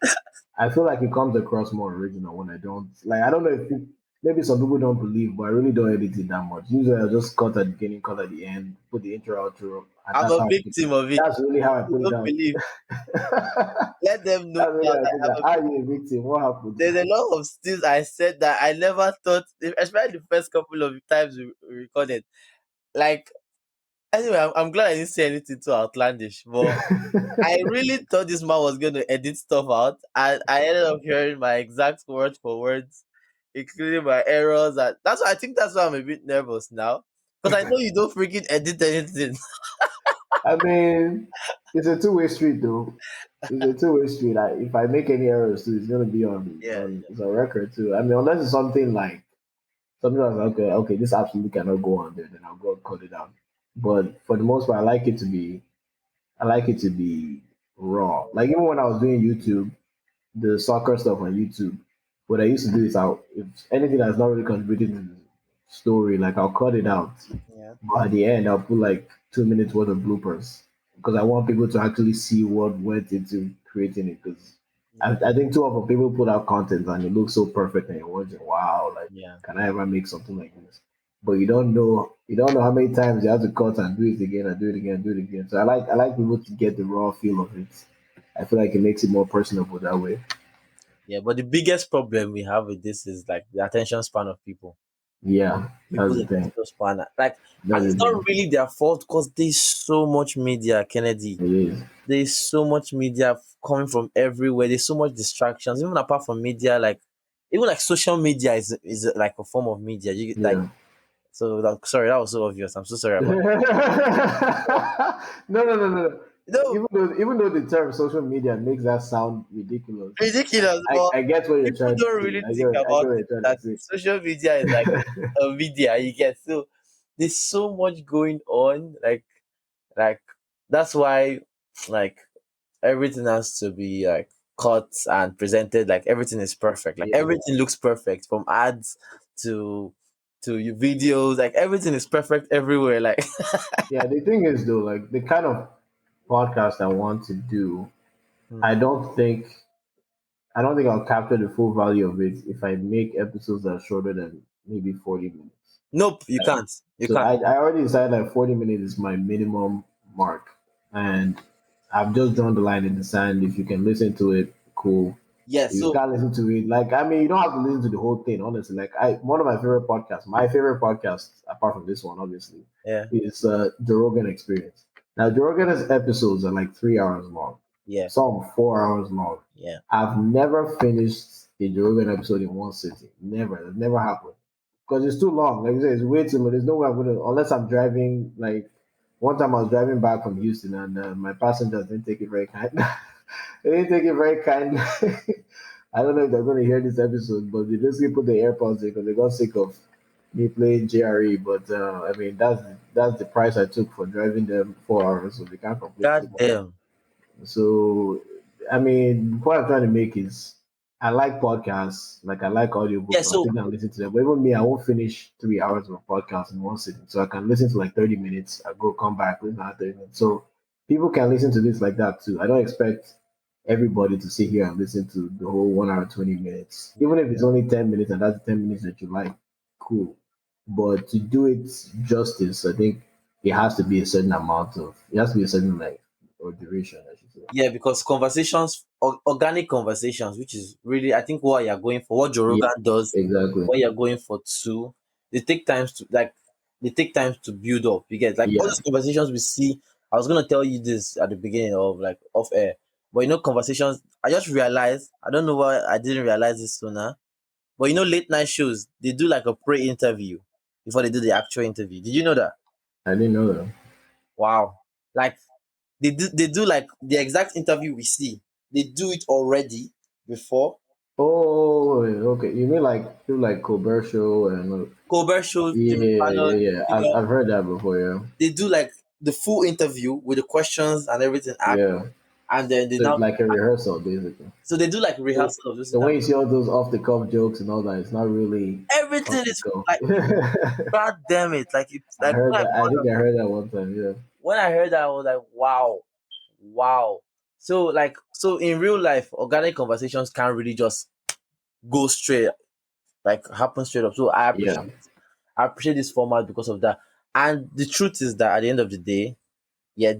I feel like it comes across more original when I don't like. I don't know if maybe some people don't believe, but I really don't edit it that much. Usually, I just cut at the beginning, cut at the end, put the intro, outro, and I'm a victim of it. that's really how I You put it don't down. believe. Let them know That's really now how I that put it down. I'm a Are victim. you a victim? What happened? There's a lot of things I said that I never thought, especially the first couple of times we recorded. Like, anyway, I'm glad I didn't say anything too outlandish, but I really thought this man was going to edit stuff out, and I ended up hearing my exact word for words, including my errors. And I think that's why I'm a bit nervous now, because I know you don't freaking edit anything. I mean, it's a two-way street, though. It's a two-way street. If I make any errors, too, it's gonna be Yeah, it's a record too. I mean, unless it's something that's like, okay, this absolutely cannot go on there, then I'll go cut it out. But for the most part, I like it to be raw. Like even when I was doing YouTube, the soccer stuff on YouTube, what I used to do is if anything that's not really contributing to the story, like I'll cut it out. yeah, But at the end, I'll put like 2 minutes worth of bloopers because I want people to actually see what went into creating it. Because yeah, I think too often people put out content and it looks so perfect and you're wondering, wow, like yeah, can I ever make something like this? But you don't know how many times you have to cut and do it again and do it again and do it again. So I like people to get the raw feel of it. I feel like it makes it more personable that way. yeah. But the biggest problem we have with this is like the attention span of people. Yeah, that's People's the thing. attention span, like, and That's it's the not thing. really their fault because there's so much media, Kennedy. It is. There's so much media coming from everywhere. There's so much distractions. Even apart from media, like even like social media is like a form of media. You get like Yeah. so. Like, sorry, that was so obvious. I'm so sorry No, about. no, no, no. No, Even though the term social media makes that sound ridiculous, ridiculous. I, But I get what you're people trying to don't say. really think I get about what it. you're trying to That say. social media is like a media. You get so there's so much going on. Like that's why like everything has to be like cut and presented like everything is perfect. Like Yeah, everything looks perfect from ads to your videos. Like everything is perfect everywhere. Like yeah. The thing is though, like the kind of podcast I want to do, I Mhm. don't think I don't think I'll capture the full value of it if I make episodes that are shorter than maybe 40 minutes. Nope, you can't. You So can't. I already decided that 40 minutes is my minimum mark. And I've just drawn the line in the sand. If you can listen to it, cool. Yeah. If you So can't listen to it, like I mean, you don't have to listen to the whole thing, honestly. Like one of my favorite podcast, apart from this one, obviously, yeah, is Joe Rogan Experience. Now Joe Rogan's episodes are like 3 hours long, yeah, some 4 hours long. yeah. I've never finished a Joe Rogan episode in one sitting. Never. That's never happened because it's too long. Like you said, it's way too long. There's no way I'm gonna unless I'm driving. Like one time I was driving back from Houston and my passengers didn't take it very kind. They didn't take it very kind. I don't know if they're gonna hear this episode, but they basically put the AirPods in because they got sick of me playing JRE. But I mean that's the price I took for driving them 4 hours, so they can't complain too God much. damn. So I mean, what I'm trying to make is I like podcasts, like I like Yeah, audiobooks, so I so think I'll listen to them. But even me, I won't finish 3 hours of a podcast in one sitting. So I can listen to like 30 minutes, I go come back, listen to 30 minutes. So people can listen to this like that too. I don't expect everybody to sit here and listen to the whole 1 hour 20 minutes. Even if it's only 10 minutes and that's 10 minutes that you like, cool. But to do it justice, I think it has to be a certain amount of it has to be a certain length or duration, I should say. yeah, because conversations, organic conversations, which is really, I think, what you're going for, what Joe Yeah, Rogan does, exactly. what you're going for too. They take times to like, they take time to build up. You get like all Yeah, these conversations we see. I was gonna tell you this at the beginning of like off air, but conversations. I just realized. I don't know why I didn't realize this sooner. But late night shows they do like a pre-interview before they do the actual interview. Did you know that? I didn't know that. Wow! Like they do like the exact interview we see. They do it already before. Oh, okay. You mean like do like commercial and Colbert shows, Jimmy yeah, Fallon, yeah, yeah. I've heard that before. Yeah, they do like the full interview with the questions and everything asked, yeah. and then they So it's now like a rehearsal, basically. so they do like So, rehearsal of those so when interviews. you see all those off the cuff jokes and all that, it's not really Everything off the is cuff. like, God damn it! Like it's I like heard that. I think I heard that one time. Yeah, when I heard that, I was like, wow, wow. So in real life, organic conversations can't really just go straight, like happen straight up. So yeah. I appreciate this format because of that. And the truth is that at the end of the day, yeah,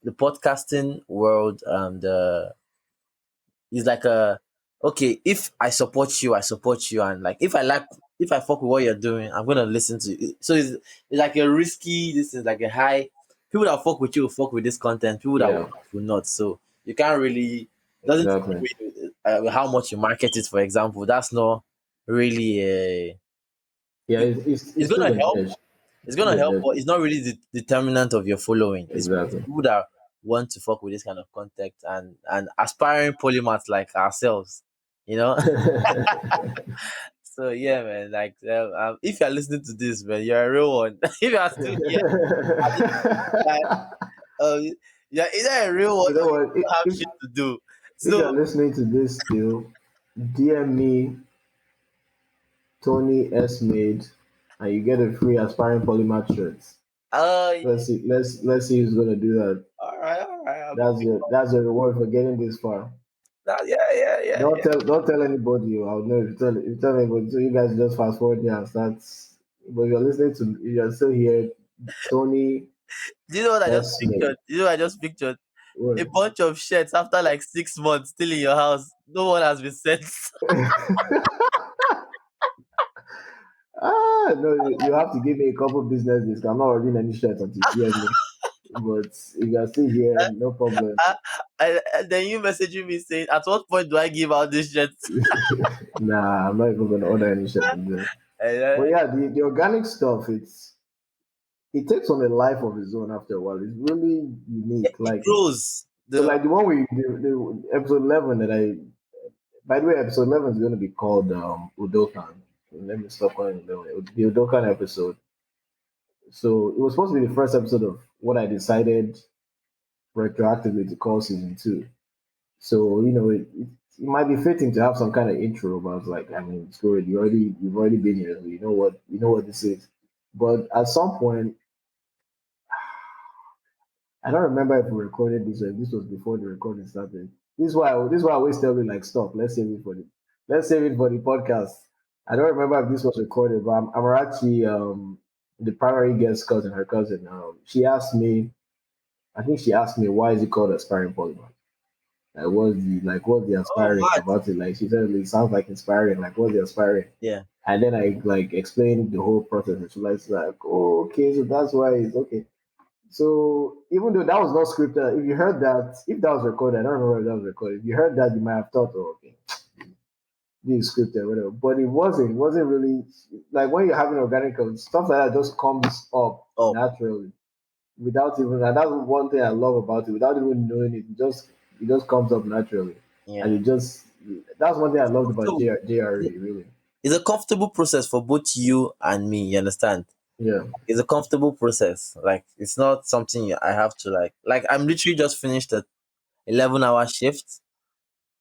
the podcasting world is like a, okay, if I support you, and like if I fuck with what you're doing, I'm gonna listen to it. So it's like a risky, this is like a high. People that fuck with you will fuck with this content. People that will Yeah, not will not. So you can't really, doesn't exactly. how much you market it. For example, that's not really a. Yeah, It, it's it's still gonna a help. niche. It's It's still gonna a help, niche. but it's not really the determinant of your following. It's Exactly. people that want to fuck with this kind of content and aspiring polymaths like ourselves, you know. So yeah, man. Like, if you're listening to this, man, you're a real one. If you are still here at this time, um, you're either a real one You know or you what? don't have shit to do. If you're So, listening to this still, DM me Tony S made, and you get a free aspiring polymath shirt. uh, Let's see who's gonna do that. all right. I'll That's your reward for getting this far. yeah, yeah, yeah, yeah. Don't tell anybody. I'll know if you tell anybody. So you guys just fast forward here and start. But if you're listening to, if you're still here, Tony Do you know what I just S pictured? made. Do you know what I just pictured? A What? bunch of shirts after like 6 months still in your house. No one has been sent. No, you have to give me a couple business days. I'm not ordering any shirts until you DM me. But if you're still here, no problem. And then you messaging me saying, at what point do I give out this shirts? Nah, I'm not even gonna order any shirts again. And, But yeah, the organic stuff, it takes on a life of its own after a while. It's really unique. it Like grows. so, The like the one the episode 11 that I. By the way, episode 11 is going to be called Udokan. Let me stop calling it 11. The Udokan episode. So it was supposed to be the first episode of what I decided retroactively to call season two. So it might be fitting to have some kind of intro, but I was like, I mean, screw it. You've already been here, so you know what this is. But at some point, I don't remember if we recorded this or if this was before the recording started. This is why I always tell you like stop. Let's save it for the podcast. I don't remember if this was recorded, but Amarachi, the primary guest cousin, her cousin, I think she asked me why is it called aspiring polymath? What's the oh aspiring mad. about it? Like she said it sounds like inspiring, like what's the aspiring? Yeah. And then I like explained the whole process and she was like, oh, okay, so that's why it's okay. So even though that was not scripted, if you heard that, if that was recorded, I don't remember if that was recorded. If you heard that, you might have thought, oh, okay, this is scripted, whatever. But it wasn't. It wasn't really like when you're having organic stuff like that just comes up Oh naturally without even. And that's one thing I love about it. Without even knowing it, it just comes up naturally, yeah. and it just that's one thing I loved about So JRE. Really, it's a comfortable process for both you and me. You understand? yeah, It's a comfortable process. Like it's not something I have to like. Like I'm literally just finished a 11-hour shift.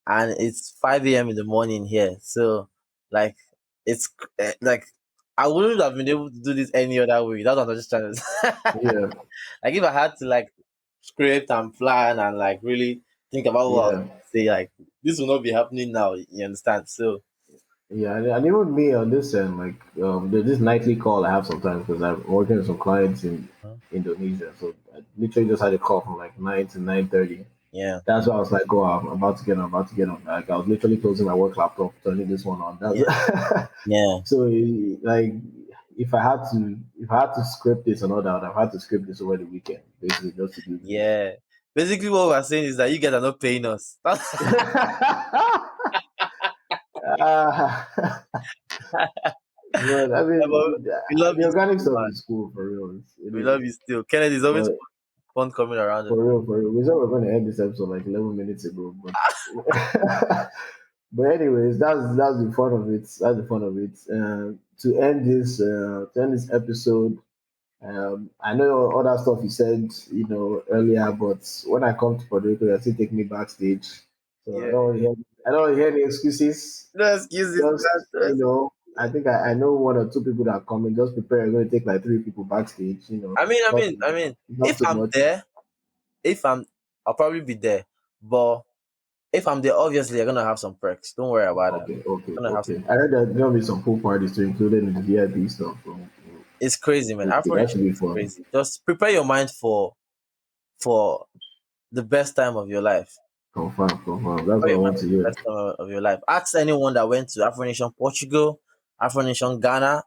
and it's 5 a.m. in the morning here. So, like, it's like I wouldn't have been able to do this any other way. That's what I'm just trying to. Yeah, Like, if I had to like script and plan and like really think about what I was yeah, going to say, like this will not be happening now. You understand? So, yeah. And even me on this end, like there's this nightly call I have sometimes because I'm working with some clients in Indonesia. So I literally just had a call from like 9 to 9:30. yeah, That's why I was like, "Oh, I'm about to get on, about to get on." Like I was literally closing my work laptop, turning this one on. yeah, That's yeah, so like if I had to script this and all that, I've had to script this over the weekend, basically just to do this. yeah. Basically, what we're saying is that you guys are not paying us. Ah, but I Yeah, mean, but we love the you organic still, stuff man. is cool for real. It We is. love you still. Kennedy is always But fun coming around us. for real, we said we are going to end this episode like 11 minutes ago. But but anyways, that's the fun of it. That's the fun of it. To end this episode, I know other stuff you said, earlier, but when I come to Puerto Rico, they still take me backstage. So Yeah. I don't wanna hear any excuses. No excuses, man. Just, No I think I know one or two people that are coming. Just prepare. I'm going to take like three people backstage. I mean, I Not mean, I mean, not if too I'm much. there, if I'm, I'll probably be there. But if I'm there, obviously, you're gonna have some perks. Don't worry about that. Okay, okay, Gonna have some. okay. I heard that there'll be some pool parties to include in the VIP stuff. So, It's crazy, man. okay, Afro that Nation should be is fun. crazy. Just prepare your mind for the best time of your life. Confirm, confirm. That's Prepare what I your mind want to for the hear. best time of your life. Ask anyone that went to Afro Nation Portugal, Afro Nation Ghana.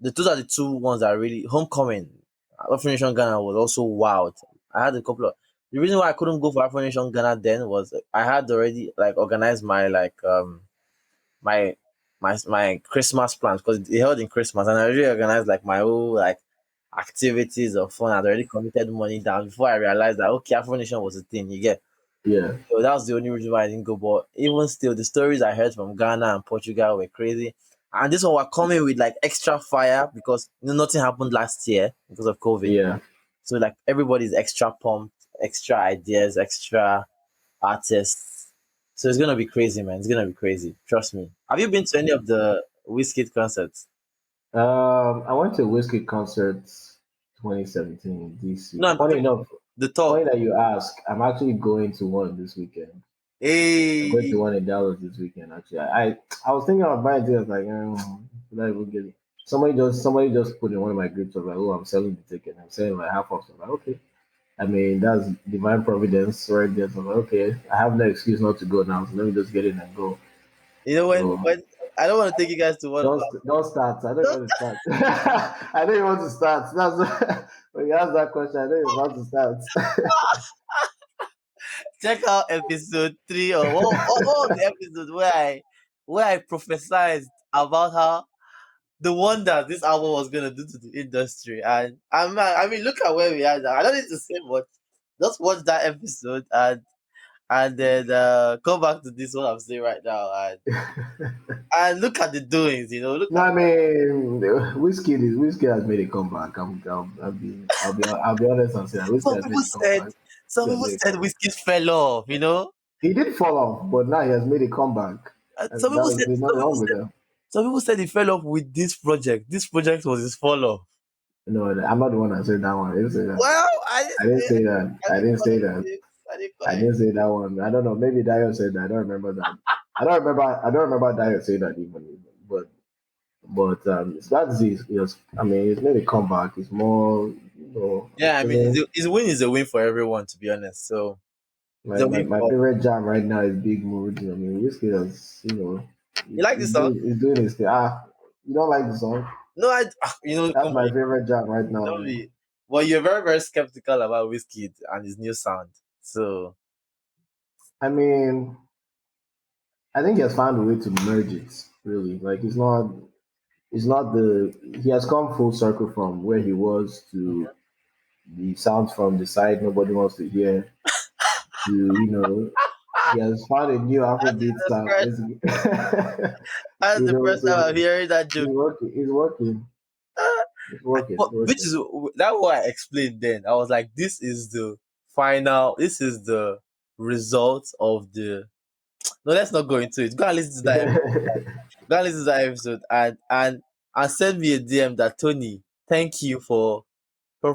The those are the two ones that are really homecoming. Afro Nation Ghana was also wild. I had a couple of the reason why I couldn't go for Afro Nation Ghana then was I had already like organized my my my Christmas plans because it held in Christmas and I already organized like my whole like activities of fun. I'd already committed money down before I realized that okay, Afro Nation was a thing. You get Yeah, so that was the only reason why I didn't go. But even still, the stories I heard from Ghana and Portugal were crazy. And this one were coming with like extra fire because nothing happened last year because of COVID. yeah. So like everybody's extra pumped, extra ideas, extra artists. So it's gonna be crazy, man. It's gonna be crazy. Trust me. Have you been to any of the Wizkid concerts? I went to a whiskey concert 2017 in DC. No, I'm talking about the tour. Funny that you ask. I'm actually going to one this weekend. I'm going to Hey, one in Dallas this weekend. Actually, I was thinking about buying tickets. Like, should I even get it? Somebody just put in one of my groups of like, oh, I'm selling the ticket. I'm selling like half off. So I'm like, okay. I mean, that's divine providence right there. So I'm like, okay, I have no excuse not to go now. So let me just get in and go. you know So when I don't want to take you guys to one. don't start. I don't Don't want to start. I know you want to start. That's when you ask that question. I know you want to start. check out episode 3 or what was the episode where I prophesized about how the wonder this album was gonna do to the industry. And I mean, look at where we are now. I don't need to say much. Just watch that episode and then come back to this one I'm saying right now and look at the doings. You know, look No, at I mean, whiskey has made a comeback. I'll be honest and say that whiskey some has people made a said comeback. some Whiskey has people made a said comeback. Whiskey fell off. You know, He did fall off, but now he has made a comeback, some and people that said there's nothing wrong with that. some people said he fell off with this project. This project was his fall off. No, I'm not the one that said that one. I didn't say that. Well, I didn't say that. I I didn't didn't say collect that. this. I didn't I collect. didn't say that one. I don't know. Maybe Dio said that. I don't remember that. I don't remember Dio saying that even. But that's his. Yes, I mean, it's made a comeback. It's more. I'm Yeah, I mean, feeling his win is a win for everyone, to be honest. So it's a win my for. favorite jam right now is Big Mood. I mean, Whiskey has You like this song? he's doing his thing. You don't like the song? No, That's come my on, favorite jam right now, don't man. be. But you're very, very skeptical about Whiskey and his new sound. So I mean, I think he has found a way to merge it. Really, like it's not the he has come full circle from where he was to the sounds from the side nobody wants to hear to he has found a new Afrobeat the sound first, basically. that's the first time I'm So hearing that it's joke. working. It's working. It's working. It's Which working. is that what I explained then. I was like, this is the final. This is the result of the. No, let's not go into it. Go and listen to that. Go and listen to that episode and send me a DM that Tony, thank you for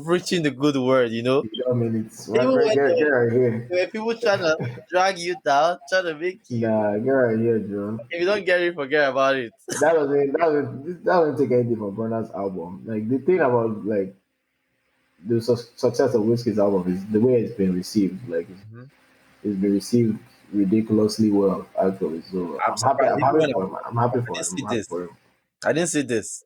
preaching the good word. You don't mean it. Even when Get right here. there were people trying to drag you down, trying to make you. Nah, get right here, Joe. If you don't get it, forget about it. That doesn't take anything from Burna's album. Like the thing about like the success of Whiskey's album is the way it's been received. Like Mhm. it's been received ridiculously well, actually. So I'm I'm happy. surprised. I'm Even happy when for him. I'm happy I for didn't him. see I'm happy this. for him. I didn't see this.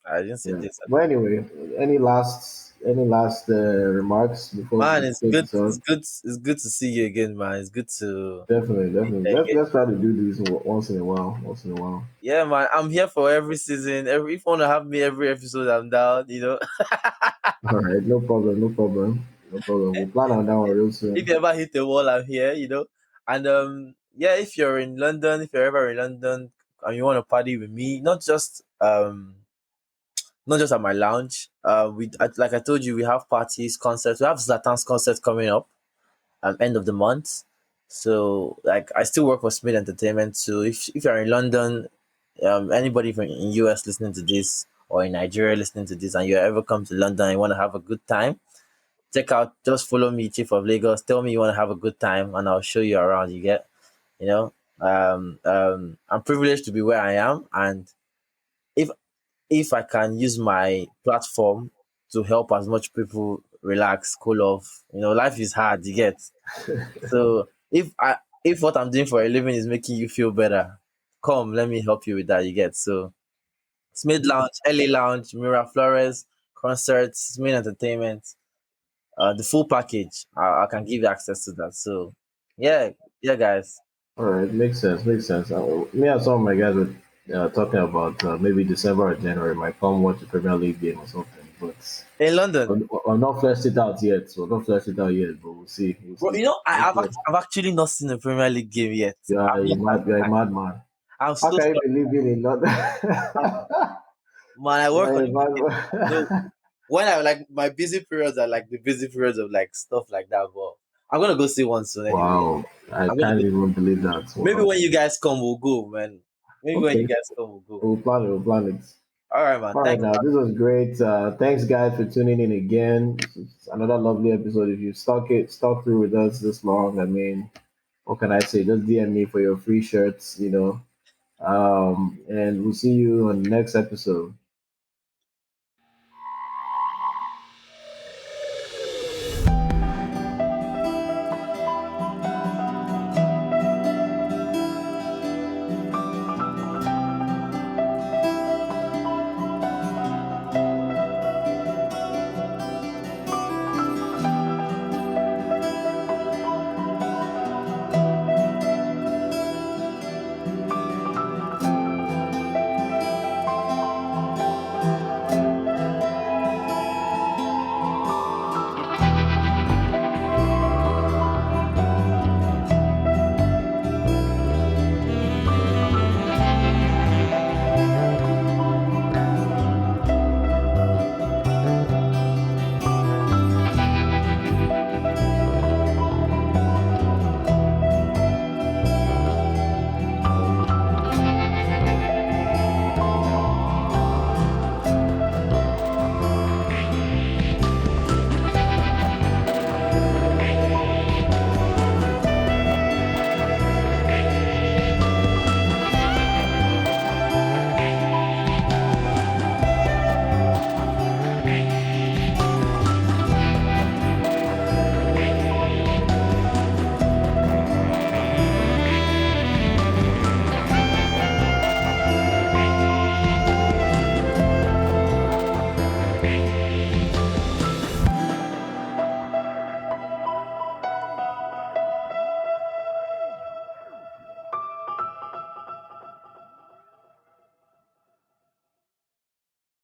I didn't see Yeah. this at But all. anyway, any last remarks before Man, we it's close good. this out? It's good. It's good to see you again, man. It's good to Definitely. engage. Let's try to do this once in a while. Once in a while. Yeah, man. I'm here for every season. Every if you want to have me every episode, I'm down. All right. No problem. No problem. No problem. We'll plan on that one real If soon. you ever hit the wall, I'm here. And yeah, if you're in London, if you're ever in London and you want to party with me, not just at my lounge. Like I told you, we have parties, concerts. We have Zlatan's concert coming up end of the month. So like I still work for Smade Entertainment. So if you're in London, anybody from in US listening to this or in Nigeria listening to this, and you ever come to London and you want to have a good time, check out. Just follow me, Chief of Lagos. Tell me you want to have a good time, and I'll show you around. You get, you know. I'm privileged to be where I am, and if if I can use my platform to help as much people relax, cool off. Life is hard. You get. So if what I'm doing for a living is making you feel better, come let me help you with that. You get. So Smade Lounge, LA Lounge, Mira Flores, concerts, main entertainment, the full package. I can give you access to that. So yeah, yeah, guys. All right. Makes sense. Makes sense. Me and some of my guys were talking about maybe December or January might come watch the Premier League game or something. But In London, I'm not fleshed it out yet. So not fleshed it out yet. But we'll see. We'll bro. see. I've Hopefully. I've actually not seen a Premier League game yet. I'm not gonna You're a lie. madman. I'm How so can you sorry. be living in London? Man, I work on You're a everything. No, madman. when I like my busy periods are like the busy periods of like stuff like that. But I'm gonna go see one soon anyway. Wow. I I'm gonna can't go. even believe that. Maybe Wow. when you guys come, we'll go, man. Maybe when you Okay. guys come, we'll go. We'll plan it. We'll plan it. All right, man. All right, Thanks. now this was great. Thanks, guys, for tuning in again. It's another lovely episode. If you stuck through with us this long, I mean, what can I say? Just DM me for your free shirts, And we'll see you on the next episode.